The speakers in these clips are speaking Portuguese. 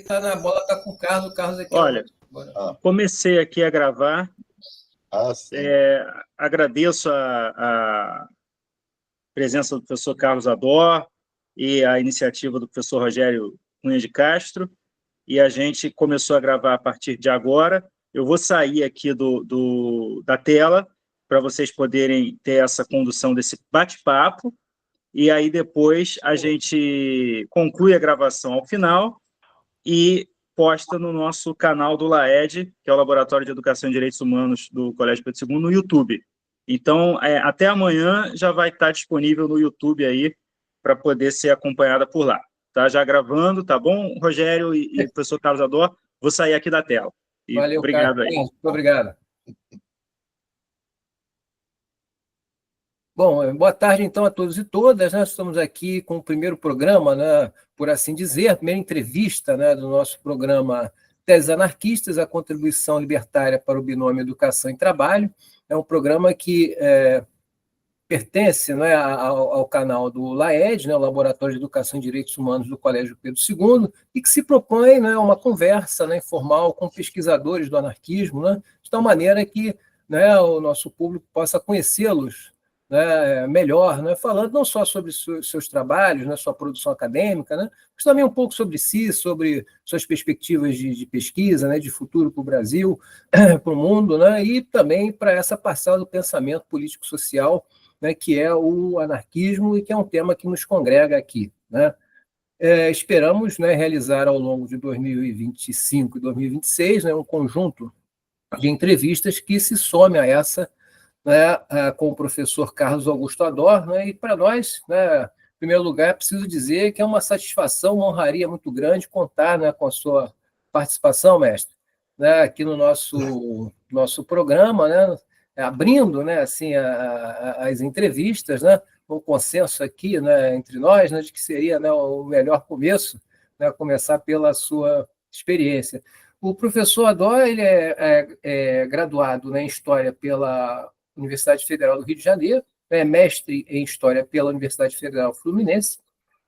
tá na bola, está com o Carlos aqui. Olha, comecei aqui a gravar. Sim. Agradeço a presença do professor Carlos Ador e a iniciativa do professor Rogério Cunha de Castro, e a gente começou a gravar a partir de agora. Eu vou sair aqui da tela para vocês poderem ter essa condução desse bate-papo, e aí depois a gente conclui a gravação ao final e posta no nosso canal do LAED, que é o Laboratório de Educação e Direitos Humanos do Colégio Pedro II, no YouTube. Então, até amanhã já vai estar disponível no YouTube aí, para poder ser acompanhada por lá. Tá já gravando, tá bom, Rogério e professor Carlos Ador? Vou sair aqui da tela. E valeu, obrigado Carlos. aí. Muito obrigado. Bom, boa tarde, então, a todos e todas. Nós estamos aqui com o primeiro programa, né, por assim dizer, a primeira entrevista, né, do nosso programa Teses Anarquistas, a contribuição libertária para o binômio Educação e Trabalho. É um programa que pertence, né, ao canal do LAED, né, o Laboratório de Educação e Direitos Humanos do Colégio Pedro II, e que se propõe, né, uma conversa, né, informal com pesquisadores do anarquismo, né, de tal maneira que, né, o nosso público possa conhecê-los, né, melhor, né, falando não só sobre seus trabalhos, né, sua produção acadêmica, né, mas também um pouco sobre si, sobre suas perspectivas de pesquisa, né, de futuro para o Brasil, para o mundo, né, e também para essa parcela do pensamento político-social, né, que é o anarquismo e que é um tema que nos congrega aqui, né. Esperamos, né, realizar ao longo de 2025 e 2026, né, um conjunto de entrevistas que se some a essa, né, com o professor Carlos Augusto Ador, né, e para nós, né, em primeiro lugar, é preciso dizer que é uma satisfação, uma honraria muito grande contar, né, com a sua participação, mestre, né, aqui no nosso programa, né, abrindo, né, assim, as entrevistas, né, um consenso aqui, né, entre nós, né, de que seria, né, o melhor começo, né, começar pela sua experiência. O professor Ador, ele é graduado, né, em História pela Universidade Federal do Rio de Janeiro, é mestre em História pela Universidade Federal Fluminense,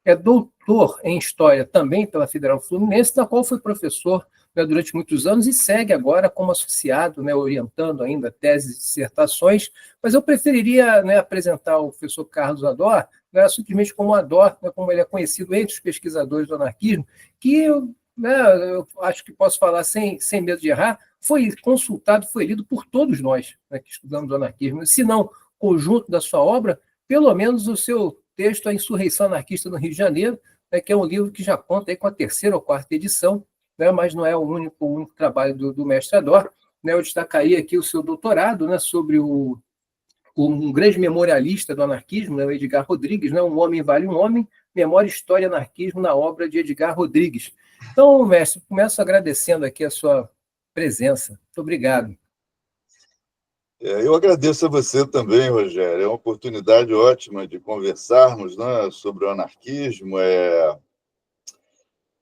é doutor em História também pela Federal Fluminense, na qual foi professor, né, durante muitos anos e segue agora como associado, né, orientando ainda teses e dissertações, mas eu preferiria, né, apresentar o professor Carlos Ador, né, simplesmente como Ador, né, como ele é conhecido entre os pesquisadores do anarquismo, que, né, eu acho que posso falar sem medo de errar, foi consultado, foi lido por todos nós, né, que estudamos o anarquismo, se não conjunto da sua obra, pelo menos o seu texto A Insurreição Anarquista no Rio de Janeiro, né, que é um livro que já conta aí com a 3ª ou 4ª edição, né, mas não é o único trabalho do mestre Ador, né. Eu destacaria aqui o seu doutorado, né, sobre um grande memorialista do anarquismo, né, o Edgar Rodrigues, né, Um Homem Vale um Homem, Memória, História e Anarquismo na obra de Edgar Rodrigues. Então, mestre, começo agradecendo aqui a sua presença. Muito obrigado. Eu agradeço a você também, Rogério. É uma oportunidade ótima de conversarmos, né, sobre o anarquismo.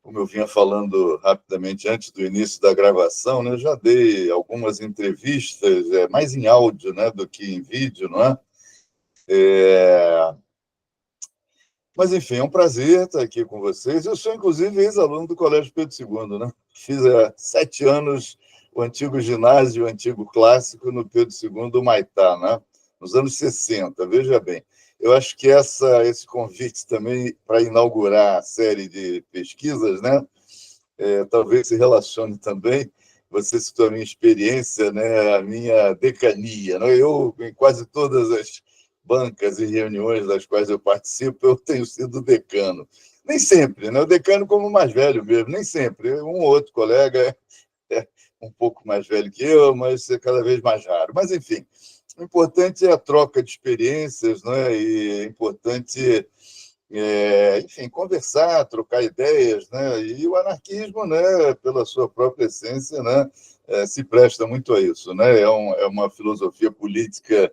Como eu vinha falando rapidamente antes do início da gravação, né, eu já dei algumas entrevistas, mais em áudio, né, do que em vídeo, não é? Mas, enfim, é um prazer estar aqui com vocês. Eu sou, inclusive, ex-aluno do Colégio Pedro II, né? Fiz há 7 anos o antigo ginásio, o antigo clássico, no Pedro II, Humaitá, né? Nos anos 60, veja bem. Eu acho que esse convite também para inaugurar a série de pesquisas, né? Talvez se relacione também, você citou a minha experiência, né? A minha decania, né? Eu, em quase todas as bancas e reuniões das quais eu participo, eu tenho sido decano. Nem sempre, né? O decano como mais velho mesmo, nem sempre. Um ou outro colega é um pouco mais velho que eu, mas é cada vez mais raro. Mas, enfim, o importante é a troca de experiências, né? E é importante, enfim, conversar, trocar ideias, né? E o anarquismo, né, pela sua própria essência, né, se presta muito a isso, né? É uma filosofia política,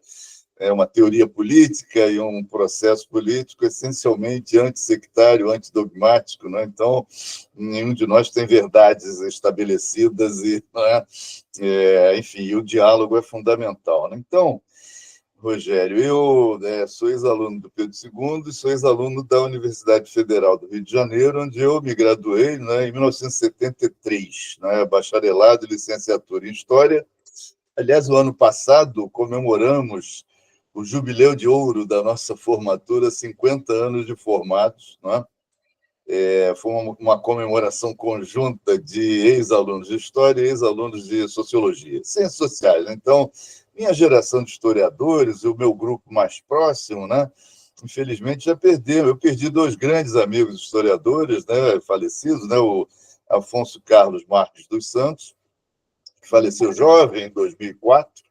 é uma teoria política e um processo político essencialmente antissectário, antidogmático, né? Então, nenhum de nós tem verdades estabelecidas e, né, enfim, o diálogo é fundamental, né? Então, Rogério, eu sou ex-aluno do Pedro II e sou ex-aluno da Universidade Federal do Rio de Janeiro, onde eu me graduei, né, em 1973, né, bacharelado e licenciatura em História. Aliás, o ano passado comemoramos o jubileu de ouro da nossa formatura, 50 anos de formados, né? Foi uma comemoração conjunta de ex-alunos de História e ex-alunos de Sociologia, Ciências Sociais. Então, minha geração de historiadores, o meu grupo mais próximo, né, infelizmente já perdeu. Eu perdi 2 grandes amigos historiadores, né, falecidos, né, o Afonso Carlos Marques dos Santos, que faleceu jovem, em 2004,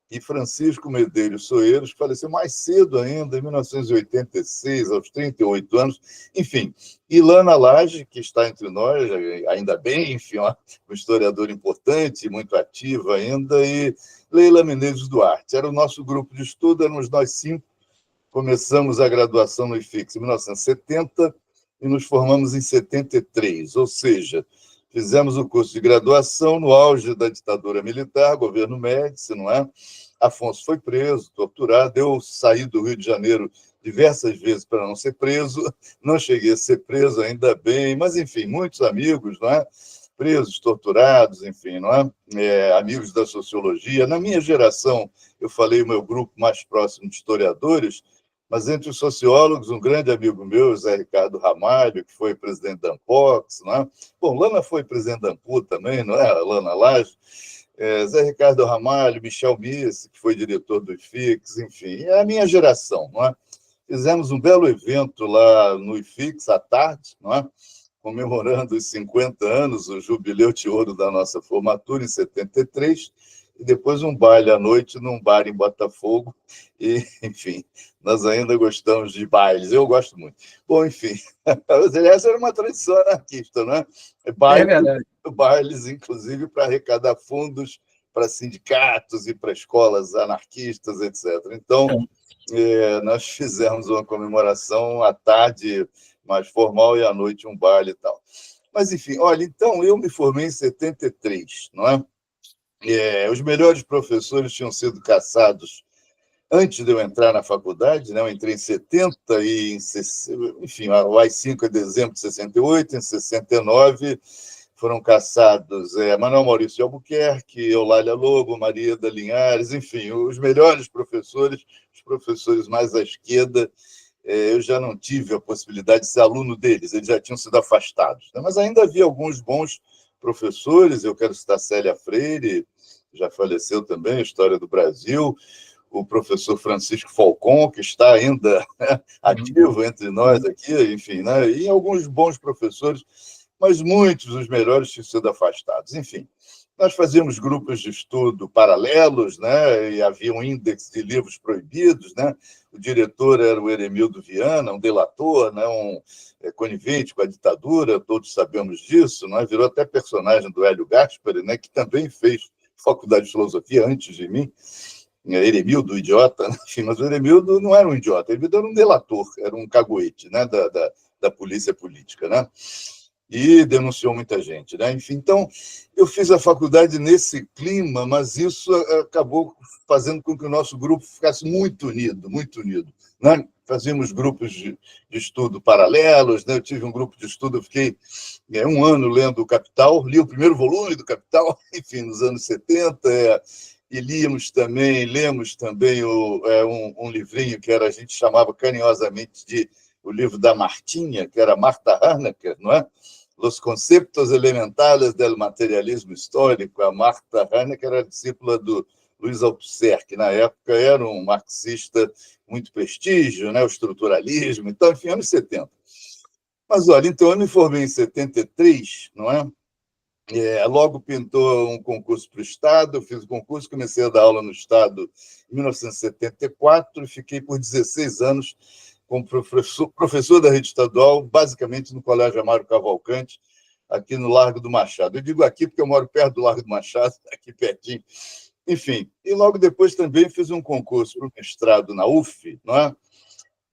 e Francisco Medeiros Soeiros, que faleceu mais cedo ainda, em 1986, aos 38 anos. Enfim, Ilana Lage, que está entre nós, ainda bem, enfim, uma historiadora importante, muito ativa ainda, e Leila Menezes Duarte. Era o nosso grupo de estudo, éramos nós 5, começamos a graduação no IFIX em 1970 e nos formamos em 73, ou seja, fizemos o curso de graduação no auge da ditadura militar, governo Médici, não é? Afonso foi preso, torturado. Eu saí do Rio de Janeiro diversas vezes para não ser preso. Não cheguei a ser preso, ainda bem. Mas, enfim, muitos amigos, não é? Presos, torturados, enfim, não é? Amigos da sociologia. Na minha geração, eu falei o meu grupo mais próximo de historiadores, mas entre os sociólogos, um grande amigo meu, Zé Ricardo Ramalho, que foi presidente da Ampox, não é? Bom, Lana foi presidente da Ampu também, não é? Lana Lage. Zé Ricardo Ramalho, Michel Misse, que foi diretor do IFIX, enfim, é a minha geração, não é? Fizemos um belo evento lá no IFIX à tarde, não é? Comemorando os 50 anos, o jubileu de ouro da nossa formatura, em 73, e depois um baile à noite num bar em Botafogo, e, enfim, nós ainda gostamos de bailes, eu gosto muito. Bom, enfim, essa era uma tradição anarquista, não é? Verdade. Bailes, inclusive, para arrecadar fundos para sindicatos e para escolas anarquistas, etc. Então, nós fizemos uma comemoração à tarde mais formal e à noite um baile e tal. Mas, enfim, olha, então eu me formei em 73, não é? Os melhores professores tinham sido caçados antes de eu entrar na faculdade, né? Eu entrei em 70 e, enfim, o AI-5 é dezembro de 68, em 69 foram caçados Manuel Maurício de Albuquerque, Eulália Lobo, Maria da Linhares, enfim, os melhores professores, os professores mais à esquerda. Eu já não tive a possibilidade de ser aluno deles, eles já tinham sido afastados, né? Mas ainda havia alguns bons professores. Eu quero citar Célia Freire, já faleceu também, História do Brasil, o professor Francisco Falcon, que está ainda, né, ativo entre nós aqui, enfim, né? E alguns bons professores, mas muitos dos melhores tinham sido afastados. Enfim, nós fazíamos grupos de estudo paralelos, né? E havia um índice de livros proibidos, né? O diretor era o Eremildo Viana, um delator, né? Conivente com a ditadura, todos sabemos disso, né? Virou até personagem do Hélio Gaspari, né? Que também fez faculdade de filosofia antes de mim. Eremildo, idiota, enfim, mas o Eremildo não era um idiota, ele era um delator, era um caguete, né? Da polícia política, né? E denunciou muita gente, né? Enfim, então, eu fiz a faculdade nesse clima, mas isso acabou fazendo com que o nosso grupo ficasse muito unido, né? Fazíamos grupos de estudo paralelos, né? Eu tive um grupo de estudo, eu fiquei um ano lendo o Capital, li o primeiro volume do Capital, enfim, nos anos 70, e lemos também um livrinho que a gente chamava carinhosamente de o livro da Martinha, que era Marta Harnacker, não é? Los Conceptos Elementares del Materialismo Histórico. A Marta Harnacker era discípula do Luiz Althusser, que na época era um marxista muito prestígio, né? O estruturalismo, então, enfim, anos 70. Mas, olha, então eu me formei em 73, não é? Logo pintou um concurso para o Estado, eu fiz o concurso, comecei a dar aula no Estado em 1974 e fiquei por 16 anos como professor da rede estadual, basicamente no Colégio Amaro Cavalcante, aqui no Largo do Machado. Eu digo aqui porque eu moro perto do Largo do Machado, aqui pertinho. Enfim, e logo depois também fiz um concurso para o mestrado na UF, não é?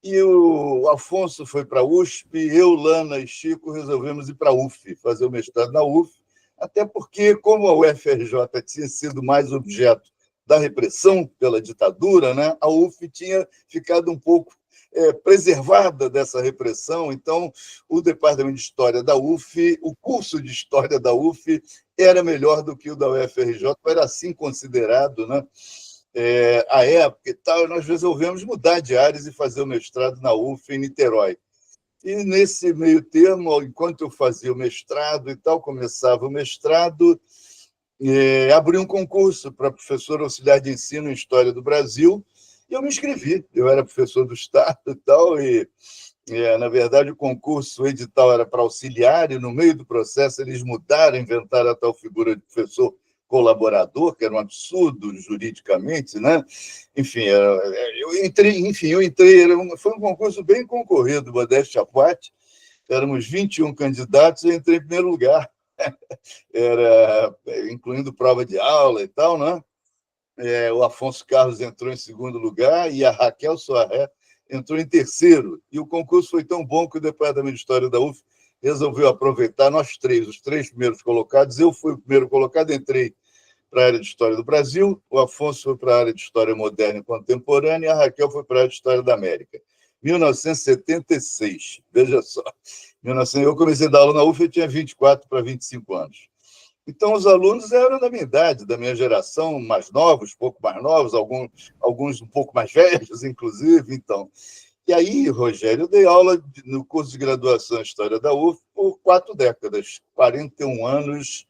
E o Afonso foi para a USP, eu, Lana e Chico resolvemos ir para a UF, fazer o mestrado na UF, até porque, como a UFRJ tinha sido mais objeto da repressão pela ditadura, né, a UF tinha ficado um pouco preservada dessa repressão. Então, o Departamento de História da UF, o curso de História da UF, era melhor do que o da UFRJ, era assim considerado, né? À época e tal, nós resolvemos mudar de áreas e fazer o mestrado na UF em Niterói. E, nesse meio termo, enquanto eu fazia o mestrado e tal, começava o mestrado, abri um concurso para professor auxiliar de ensino em História do Brasil, e eu me inscrevi. Eu era professor do Estado e tal, e, na verdade, o concurso, o edital era para auxiliar, e no meio do processo eles mudaram, inventaram a tal figura de professor colaborador, que era um absurdo juridicamente, né? Enfim, eu entrei, foi um concurso bem concorrido, modéstia à parte, éramos 21 candidatos, eu entrei em primeiro lugar, incluindo prova de aula e tal, né? O Afonso Carlos entrou em segundo lugar e a Raquel Soaré entrou em terceiro. E o concurso foi tão bom que o Departamento de História da UF resolveu aproveitar nós três, os três primeiros colocados. Eu fui o primeiro colocado, entrei para a área de História do Brasil, o Afonso foi para a área de História Moderna e Contemporânea e a Raquel foi para a área de História da América. 1976, veja só. Eu comecei a dar aula na UF, eu tinha 24 para 25 anos. Então, os alunos eram da minha idade, da minha geração, mais novos, um pouco mais novos, alguns um pouco mais velhos, inclusive. Então. E aí, Rogério, eu dei aula no curso de graduação em História da UF por 4 décadas, 41 anos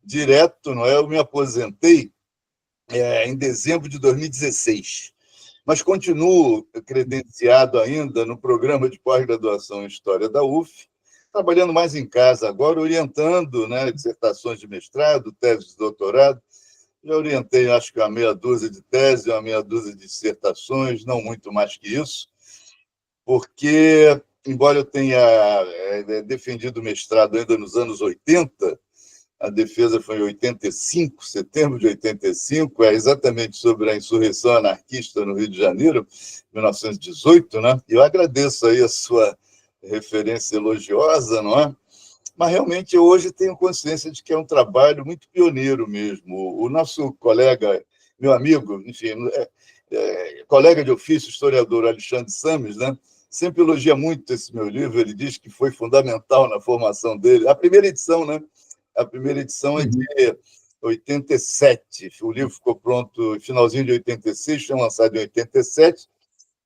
direto, não é? Eu me aposentei em dezembro de 2016, mas continuo credenciado ainda no programa de pós-graduação em História da UF, trabalhando mais em casa agora, orientando, né, dissertações de mestrado, teses de doutorado. Já orientei, acho que uma meia dúzia de teses, uma meia dúzia de dissertações, não muito mais que isso, porque, embora eu tenha defendido o mestrado ainda nos anos 80, a defesa foi em 85, setembro de 85, exatamente sobre a insurreição anarquista no Rio de Janeiro, 1918, né? E eu agradeço aí a sua referência elogiosa, não é? Mas realmente eu hoje tenho consciência de que é um trabalho muito pioneiro mesmo. O nosso colega, meu amigo, enfim, colega de ofício, historiador Alexandre Sames, né? Sempre elogia muito esse meu livro, ele diz que foi fundamental na formação dele. A primeira edição, né? A primeira edição é de 87. O livro ficou pronto no finalzinho de 86, foi lançado em 87,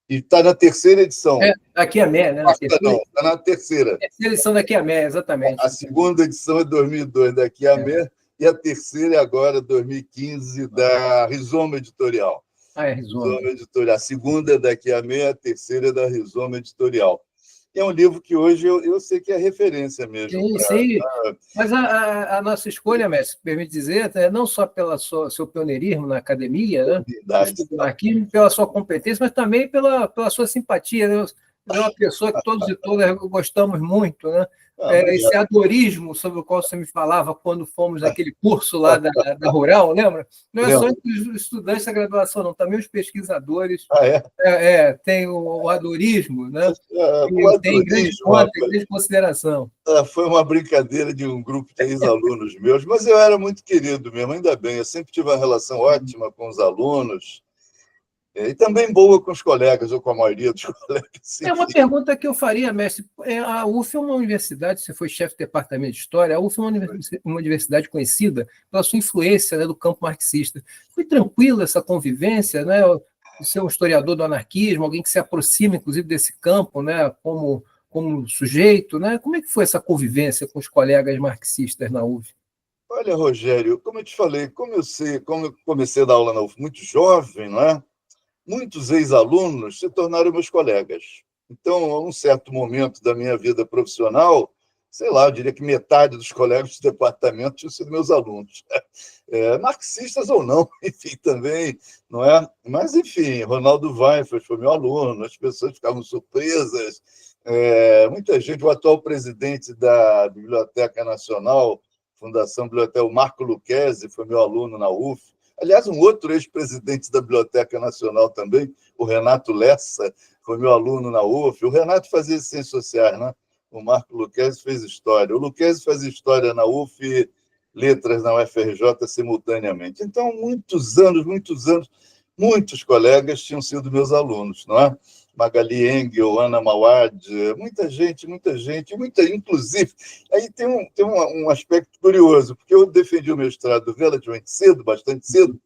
e está na terceira edição. Daqui a Mé, né? Está na terceira. Terceira edição Daqui a Mé, exatamente. A segunda edição é 2002, Daqui a Mé, e a terceira é agora, 2015, da Rizoma Editorial. Rizoma Editorial. A segunda é Daqui a Mé, a terceira é da Rizoma Editorial. É um livro que hoje eu sei que é referência mesmo. Sim. Mas a nossa escolha, mestre, permite dizer, não só pelo seu pioneirismo na academia, né? Aqui, pela sua competência, mas também pela sua simpatia. Né? É uma pessoa que todos e todas gostamos muito, né? Esse adorismo sobre o qual você me falava quando fomos naquele curso lá da Rural, lembra? Não é só os estudantes da graduação, não, também os pesquisadores têm o adorismo, né? Tem grande consideração. Foi uma brincadeira de um grupo de ex-alunos meus, mas eu era muito querido mesmo, ainda bem. Eu sempre tive uma relação ótima com os alunos, e também boa com os colegas, ou com a maioria dos colegas. É uma pergunta que eu faria, mestre. A UF é uma universidade, você foi chefe do departamento de História, a UF é uma universidade conhecida pela sua influência, né, do campo marxista. Foi tranquila essa convivência, né? Ser um historiador do anarquismo, alguém que se aproxima, inclusive, desse campo, né, como sujeito, né? Como é que foi essa convivência com os colegas marxistas na UF? Olha, Rogério, como eu te falei, como eu comecei a dar aula na UF muito jovem, não é? Muitos ex-alunos se tornaram meus colegas. Então, a um certo momento da minha vida profissional, sei lá, eu diria que metade dos colegas do departamento tinham sido meus alunos. Marxistas ou não, enfim, também, não é? Mas, enfim, Ronaldo Weinfeld foi meu aluno, as pessoas ficavam surpresas. Muita gente, o atual presidente da Biblioteca Nacional, Fundação Biblioteca, o Marco Lucchesi, foi meu aluno na UF. Aliás, um outro ex-presidente da Biblioteca Nacional também, o Renato Lessa, foi meu aluno na UF. O Renato fazia ciências sociais, né? O Marco Lucchesi fez história. O Lucchesi fazia história na UF letras na UFRJ simultaneamente. Então, muitos anos, muitos colegas tinham sido meus alunos, não é? Magali Engel, Ana Mawad, muita gente, inclusive. Aí tem um aspecto curioso, porque eu defendi o mestrado relativamente cedo, bastante cedo,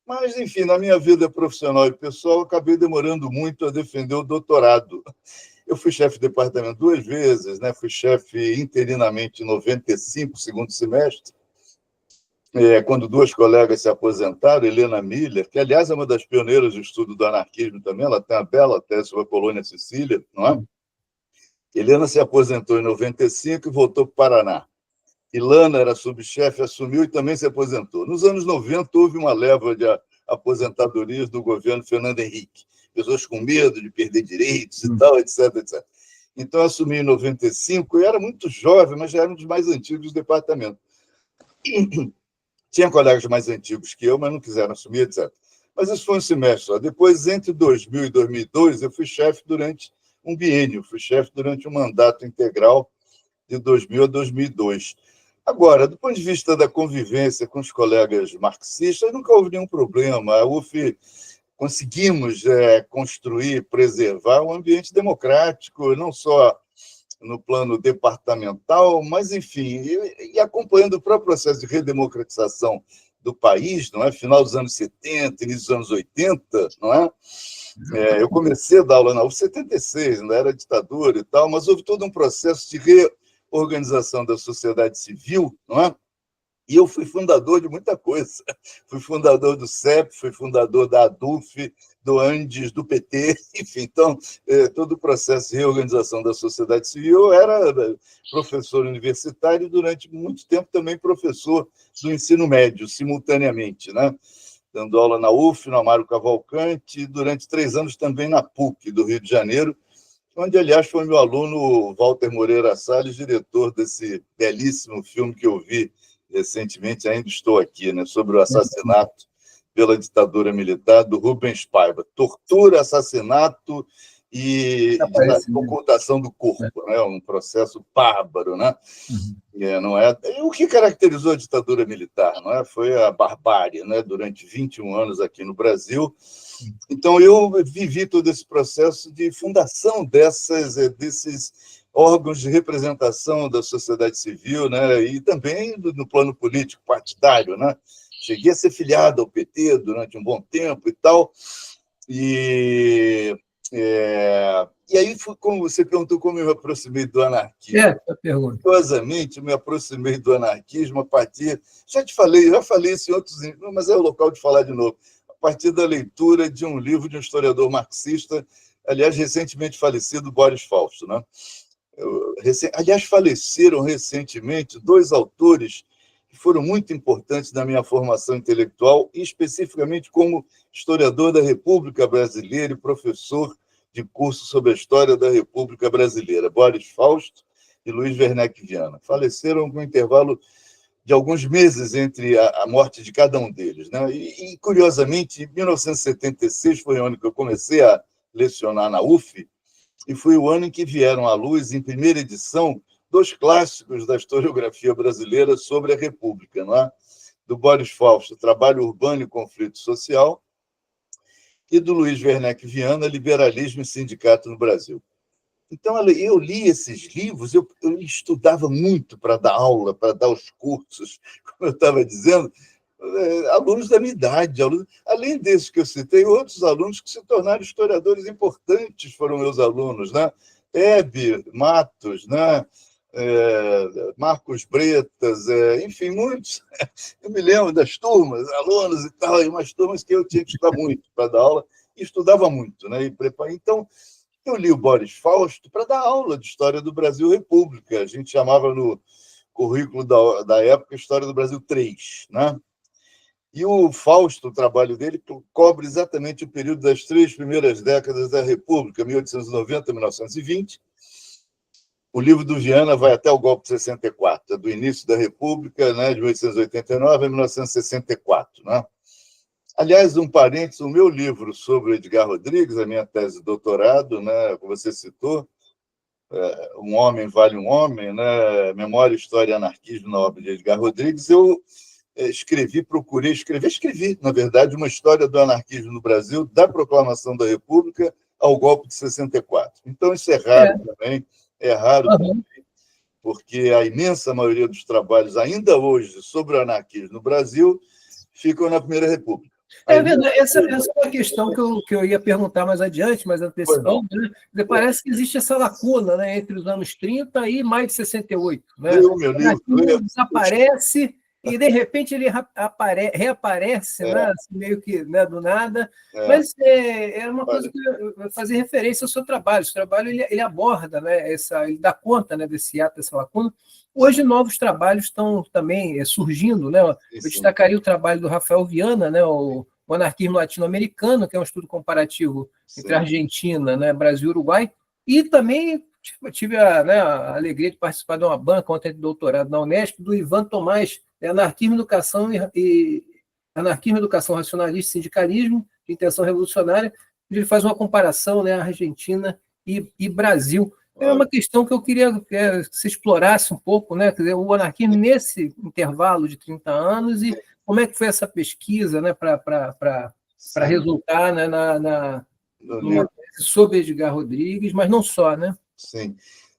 mas, enfim, na minha vida profissional e pessoal, eu acabei demorando muito a defender o doutorado. Eu fui chefe de departamento 2 vezes, né? Fui chefe interinamente em 95, segundo semestre, quando 2 colegas se aposentaram, Helena Miller, que, aliás, é uma das pioneiras do estudo do anarquismo também, ela tem uma bela tese sobre a colônia Sicília, não é? Helena se aposentou em 95 e voltou para o Paraná. Ilana era subchefe, assumiu e também se aposentou. Nos anos 90, houve uma leva de aposentadorias do governo Fernando Henrique. Pessoas com medo de perder direitos e tal, etc, etc. Então, eu assumi em 95, eu era muito jovem, mas já era um dos mais antigos do departamento. Tinha colegas mais antigos que eu, mas não quiseram assumir, etc. Mas isso foi um semestre só. Depois, entre 2000 e 2002, eu fui chefe durante um biênio, fui chefe durante um mandato integral de 2000 a 2002. Agora, do ponto de vista da convivência com os colegas marxistas, nunca houve nenhum problema. A UF conseguimos construir, preservar um ambiente democrático, não só no plano departamental, mas, enfim, e acompanhando o próprio processo de redemocratização do país, não é? Final dos anos 70, início dos anos 80, não é? Eu comecei a dar aula na UF em 76, ainda era ditadura e tal, mas houve todo um processo de reorganização da sociedade civil, não é? E eu fui fundador de muita coisa. Fui fundador do CEP, fui fundador da ADUF, do ANDES, do PT, enfim. Então, todo o processo de reorganização da sociedade civil. Eu era professor universitário e, durante muito tempo, também professor do ensino médio, simultaneamente, né? Dando aula na UF, no Amaro Cavalcante, e durante 3 anos também na PUC, do Rio de Janeiro, onde, aliás, foi meu aluno Walter Moreira Salles, diretor desse belíssimo filme que eu vi recentemente, ainda estou aqui, né, sobre o assassinato pela ditadura militar do Rubens Paiva. Tortura, assassinato e ocultação do corpo, né? Um processo bárbaro, né? Não é? E o que caracterizou a ditadura militar, não é? Foi a barbárie, né? Durante 21 anos aqui no Brasil. Então, eu vivi todo esse processo de fundação desses órgãos de representação da sociedade civil, né? E também no plano político partidário, né? Cheguei a ser filiado ao PT durante um bom tempo e tal. E aí, como você perguntou, como eu me aproximei do anarquismo. A pergunta. Curiosamente, me aproximei do anarquismo a partir... já falei isso em outros... mas é o local de falar de novo. A partir da leitura de um livro de um historiador marxista, aliás, recentemente falecido, Boris Fausto, né? Aliás, faleceram recentemente 2 autores que foram muito importantes na minha formação intelectual, e especificamente como historiador da República Brasileira e professor de curso sobre a história da República Brasileira, Boris Fausto e Luiz Werneck Viana. Faleceram com um intervalo de alguns meses entre a morte de cada um deles, né? E, curiosamente, em 1976 foi o ano que eu comecei a lecionar na UF, e foi o ano em que vieram à luz, em primeira edição, 2 clássicos da historiografia brasileira sobre a República, não é? Do Boris Fausto, Trabalho Urbano e Conflito Social, e do Luiz Werneck Viana, Liberalismo e Sindicato no Brasil. Então, eu li esses livros, eu estudava muito para dar aula, para dar os cursos, como eu estava dizendo, alunos da minha idade, além desses que eu citei, outros alunos que se tornaram historiadores importantes foram meus alunos, né? Hebe Matos, né? Marcos Bretas, enfim, muitos. Eu me lembro das turmas, alunos e tal, e umas turmas que eu tinha que estudar muito para dar aula, e estudava muito, né? Então, eu li o Boris Fausto para dar aula de História do Brasil República. A gente chamava no currículo da época História do Brasil 3, né? E o Fausto, o trabalho dele, cobre exatamente o período das 3 primeiras décadas da República, 1890 a 1920. O livro do Viana vai até o golpe de 64, do início da República, né, de 1889 a 1964. Né? Aliás, um parênteses, o meu livro sobre o Edgar Rodrigues, a minha tese de doutorado, né, que você citou, Um Homem Vale um Homem, né? Memória, História e Anarquismo na obra de Edgar Rodrigues, eu escrevi, na verdade, uma história do anarquismo no Brasil, da proclamação da República ao golpe de 64. Então, isso é raro também, Uhum. porque a imensa maioria dos trabalhos, ainda hoje, sobre o anarquismo no Brasil, ficam na Primeira República. É verdade, essa é uma questão que eu ia perguntar mais adiante, mas antecipando, né? Parece que existe essa lacuna, né, entre os anos 30 e mais de 68. Né? Meu livro, desaparece e, de repente, ele reaparece, né, assim, meio que, né, do nada. Mas é uma coisa que eu fazer referência ao seu trabalho. O seu trabalho ele aborda, né, ele dá conta, né, desse ato, dessa lacuna. Hoje, novos trabalhos estão também surgindo. Né? Eu destacaria o trabalho do Rafael Viana, né, o Anarquismo Latino-Americano, que é um estudo comparativo entre Argentina, né, Brasil e Uruguai, e também tive a alegria de participar de uma banca ontem de doutorado na Unesp, do Ivan Tomás, Anarquismo, Educação Anarquismo, Educação Racionalista e Sindicalismo, de Intenção Revolucionária, onde ele faz uma comparação, né, Argentina e Brasil. É uma questão que eu queria que se explorasse um pouco, né, quer dizer, o anarquismo nesse intervalo de 30 anos e como é que foi essa pesquisa, né, para resultar, né, numa tese sobre Edgar Rodrigues, mas não só, né? Sim.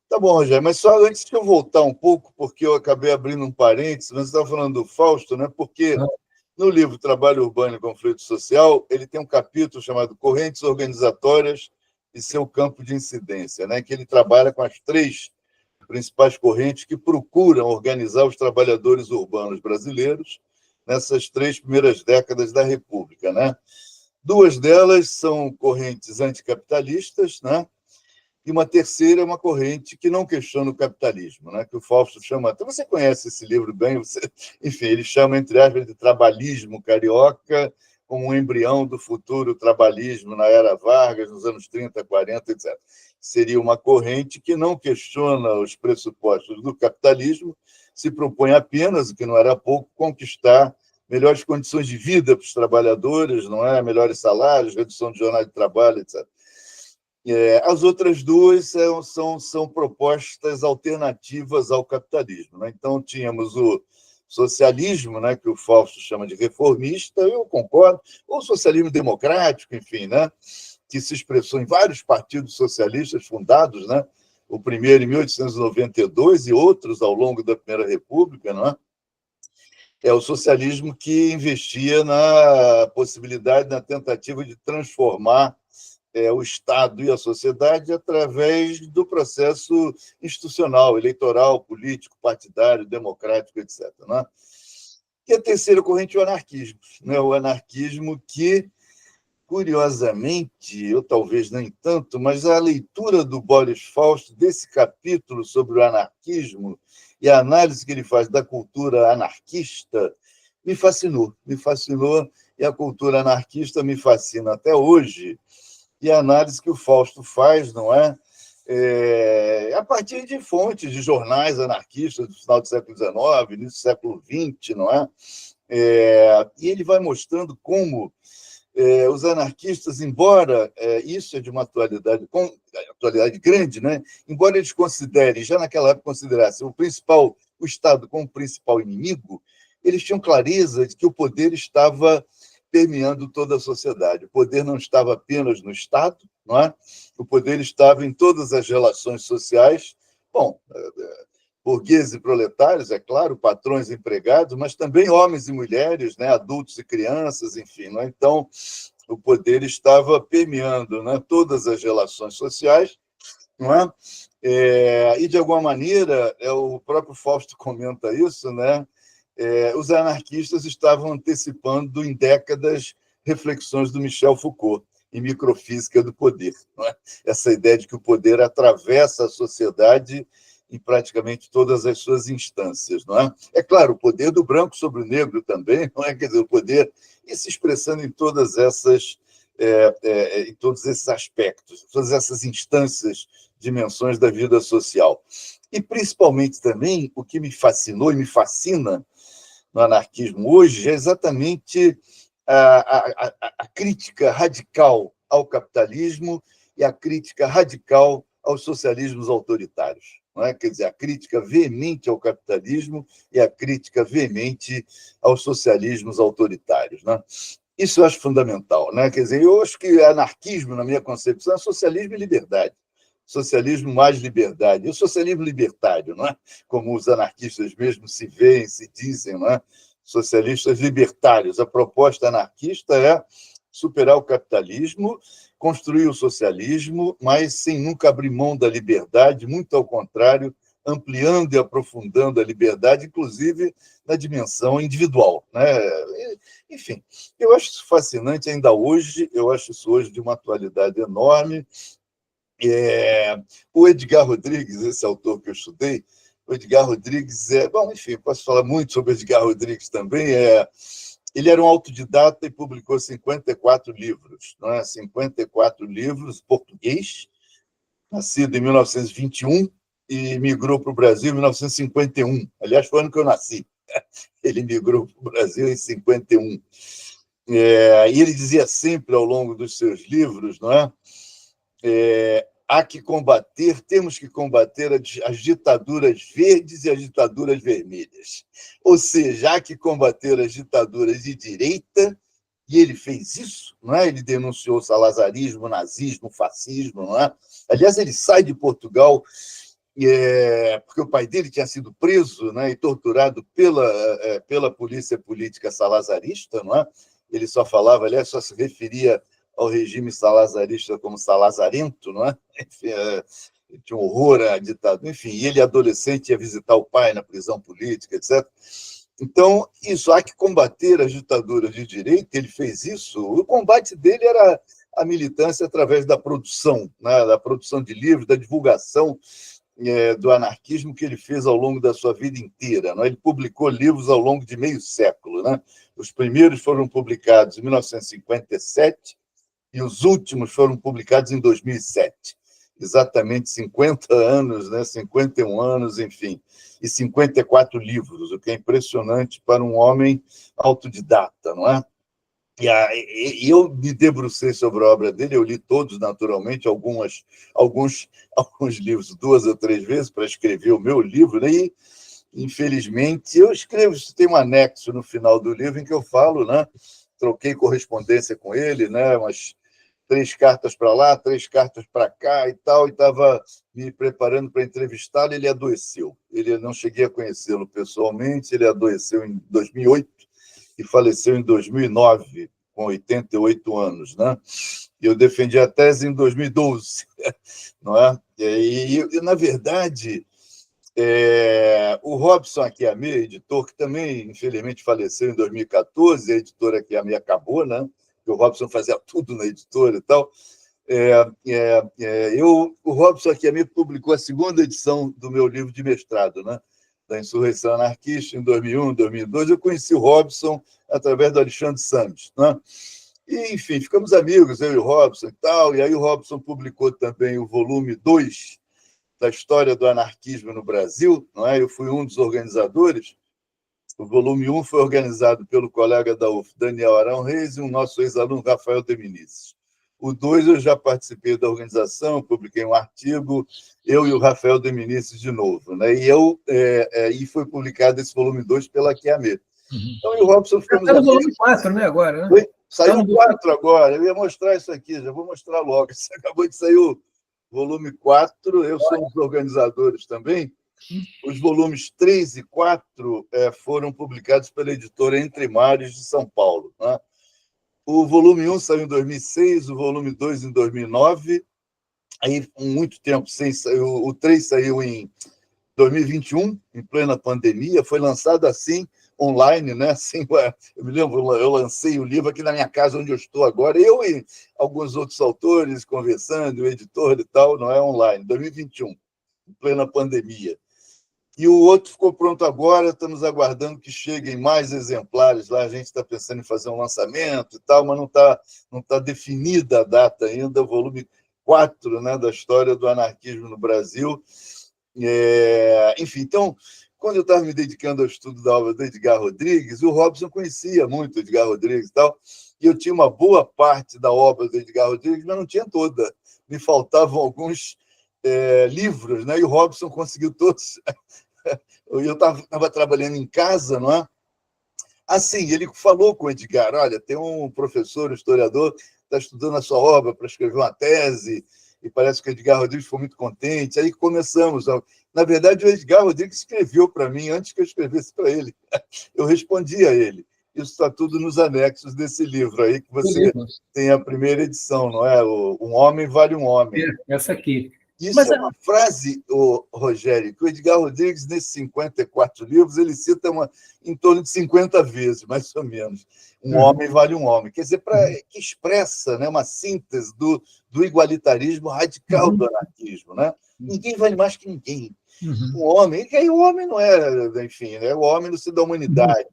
Tá bom, Rogério, mas só antes de eu voltar um pouco, porque eu acabei abrindo um parênteses, mas você estava falando do Fausto, né? Porque no livro Trabalho Urbano e Conflito Social, ele tem um capítulo chamado Correntes Organizatórias e seu campo de incidência, né? Que ele trabalha com as 3 principais correntes que procuram organizar os trabalhadores urbanos brasileiros nessas 3 primeiras décadas da República, né? 2 delas são correntes anticapitalistas, né? E uma terceira é uma corrente que não questiona o capitalismo, né? Que o Fausto chama... Até você conhece esse livro bem, enfim, ele chama, entre aspas, de trabalhismo carioca, como um embrião do futuro trabalhismo na era Vargas, nos anos 30, 40, etc. Seria uma corrente que não questiona os pressupostos do capitalismo, se propõe apenas, o que não era pouco, conquistar melhores condições de vida para os trabalhadores, não é? Melhores salários, redução de jornada de trabalho, etc. As outras 2 são propostas alternativas ao capitalismo, né? Então, tínhamos o socialismo, né, que o Fausto chama de reformista, eu concordo, ou socialismo democrático, enfim, né, que se expressou em vários partidos socialistas fundados, né, o primeiro em 1892 e outros ao longo da Primeira República, não é? É o socialismo que investia na possibilidade, na tentativa de transformar o Estado e a sociedade através do processo institucional, eleitoral, político, partidário, democrático, etc. Né? E a terceira corrente é o anarquismo. Né? O anarquismo que, curiosamente, ou talvez nem tanto, mas a leitura do Boris Fausto, desse capítulo sobre o anarquismo e a análise que ele faz da cultura anarquista, me fascinou, e a cultura anarquista me fascina até hoje. E a análise que o Fausto faz, não é? A partir de fontes de jornais anarquistas do final do século XIX, início do século XX, não é? E ele vai mostrando como os anarquistas, embora isso é de uma atualidade grande, né? Embora eles considerem, já naquela época considerassem o Estado como principal inimigo, eles tinham clareza de que o poder estava permeando toda a sociedade. O poder não estava apenas no Estado, não é? O poder estava em todas as relações sociais. Bom, burgueses e proletários, é claro, patrões e empregados, mas também homens e mulheres, né? Adultos e crianças, enfim. Não é? Então, o poder estava permeando, né, todas as relações sociais, não é? E, de alguma maneira, o próprio Fausto comenta isso, né? Os anarquistas estavam antecipando em décadas reflexões do Michel Foucault em Microfísica do Poder. Não é? Essa ideia de que o poder atravessa a sociedade em praticamente todas as suas instâncias. Não é? É claro, o poder do branco sobre o negro também, não é? Quer dizer, o poder e se expressando em todas essas, em todos esses aspectos, todas essas instâncias, dimensões da vida social. E, principalmente, também, o que me fascinou e me fascina no anarquismo hoje é exatamente a crítica radical ao capitalismo e a crítica radical aos socialismos autoritários. Não é? Quer dizer, a crítica veemente ao capitalismo e a crítica veemente aos socialismos autoritários. Né? Isso eu acho fundamental. Né? Quer dizer, eu acho que anarquismo, na minha concepção, é socialismo e liberdade. Socialismo mais liberdade. E o socialismo libertário, não é? Como os anarquistas mesmo se veem, se dizem, não é? Socialistas libertários. A proposta anarquista é superar o capitalismo, construir o socialismo, mas sem nunca abrir mão da liberdade, muito ao contrário, ampliando e aprofundando a liberdade, inclusive na dimensão individual. Né? Enfim, eu acho isso fascinante ainda hoje, eu acho isso hoje de uma atualidade enorme. O Edgar Rodrigues, esse autor que eu estudei, o Edgar Rodrigues bom, enfim, posso falar muito sobre o Edgar Rodrigues também, ele era um autodidata e publicou 54 livros, não é? 54 livros em português, nascido em 1921 e migrou para o Brasil em 1951. Aliás, foi o ano que eu nasci. Ele migrou para o Brasil em 51. E ele dizia sempre, ao longo dos seus livros, não é? Há que combater, temos que combater as ditaduras verdes e as ditaduras vermelhas. Ou seja, há que combater as ditaduras de direita, e ele fez isso, não é? Ele denunciou o salazarismo, o nazismo, o fascismo, não é? Aliás, ele sai de Portugal porque o pai dele tinha sido preso, né, e torturado pela polícia política salazarista, não é? Ele só falava, aliás, só se referia ao regime salazarista como salazarento, não é? Enfim, tinha um horror à ditadura. Enfim, ele, adolescente, ia visitar o pai na prisão política, etc. Então, isso, há que combater as ditaduras de direita, ele fez isso. O combate dele era a militância através da produção, né? Da produção de livros, da divulgação do anarquismo que ele fez ao longo da sua vida inteira. Né? Ele publicou livros ao longo de meio século. Né? Os primeiros foram publicados em 1957, e os últimos foram publicados em 2007. Exatamente 50 anos, né? 51 anos, enfim, e 54 livros, o que é impressionante para um homem autodidata, não é? E eu me debrucei sobre a obra dele, eu li todos, naturalmente, alguns livros 2 ou 3 vezes para escrever o meu livro, né? E, infelizmente, eu escrevo, tem um anexo no final do livro em que eu falo, né? Troquei correspondência com ele, né? Umas 3 cartas para lá, 3 cartas para cá e tal, e estava me preparando para entrevistá-lo, ele adoeceu. Ele não cheguei a conhecê-lo pessoalmente, ele adoeceu em 2008 e faleceu em 2009, com 88 anos. Né? Eu defendi a tese em 2012. Não é? E na verdade, o Robson Akiame, editor, que também, infelizmente, faleceu em 2014, a editora Akiame acabou, né? O Robson fazia tudo na editora e tal. O Robson Akiame publicou a 2ª edição do meu livro de mestrado, né? Da Insurreição Anarquista, em 2001, 2002. Eu conheci o Robson através do Alexandre Sames. Né? E, enfim, ficamos amigos, eu e o Robson e tal. E aí o Robson publicou também o volume 2 da História do Anarquismo no Brasil. Não é? Eu fui um dos organizadores. O volume 1 foi organizado pelo colega da UF, Daniel Arão Reis, e o nosso ex-aluno, Rafael de Vinícius. O 2 eu já participei da organização, publiquei um artigo, eu e o Rafael de Vinícius de novo. Né? E foi publicado esse volume 2 pela Akiame. Então, eu e o Robson ficamos amigos. Está no volume 4, né, agora? Né? Saiu o 4 agora. Eu ia mostrar isso aqui, já vou mostrar logo. Acabou de sair o volume 4, eu sou um dos organizadores também. Os volumes 3 e 4 foram publicados pela editora Entre Mares de São Paulo. Né? O volume 1 saiu em 2006, o volume 2 em 2009, aí muito tempo sem sair. O 3 saiu em 2021, em plena pandemia, foi lançado assim, online, né? Assim, eu me lembro, eu lancei o livro aqui na minha casa, onde eu estou agora, eu e alguns outros autores conversando, o editor e tal, não é online, 2021, em plena pandemia. E o outro ficou pronto agora, estamos aguardando que cheguem mais exemplares lá, a gente está pensando em fazer um lançamento e tal, mas não tá definida a data ainda, o volume 4, né, da História do Anarquismo no Brasil. Enfim, então, quando eu estava me dedicando ao estudo da obra do Edgar Rodrigues, o Robson conhecia muito o Edgar Rodrigues e tal, e eu tinha uma boa parte da obra do Edgar Rodrigues, mas não tinha toda. Me faltavam alguns livros, né? E o Robson conseguiu todos. Eu estava trabalhando em casa, não é? Assim, ele falou com o Edgar: olha, tem um professor, um historiador, que está estudando a sua obra para escrever uma tese, e parece que o Edgar Rodrigues foi muito contente. Aí começamos. Na verdade, o Edgar Rodrigues escreveu para mim antes que eu escrevesse para ele. Eu respondi a ele. Isso está tudo nos anexos desse livro aí, que você tem a primeira edição, não é? Um Homem Vale um Homem. Essa aqui. Isso é uma frase, Rogério, que o Edgar Rodrigues, nesses 54 livros, ele cita em torno de 50 vezes, mais ou menos. Um homem vale um homem. Quer dizer, que expressa, né, uma síntese do igualitarismo radical do anarquismo. Né? Ninguém vale mais que ninguém. Um homem, e aí o homem não é, enfim, né, o homem no sentido da humanidade.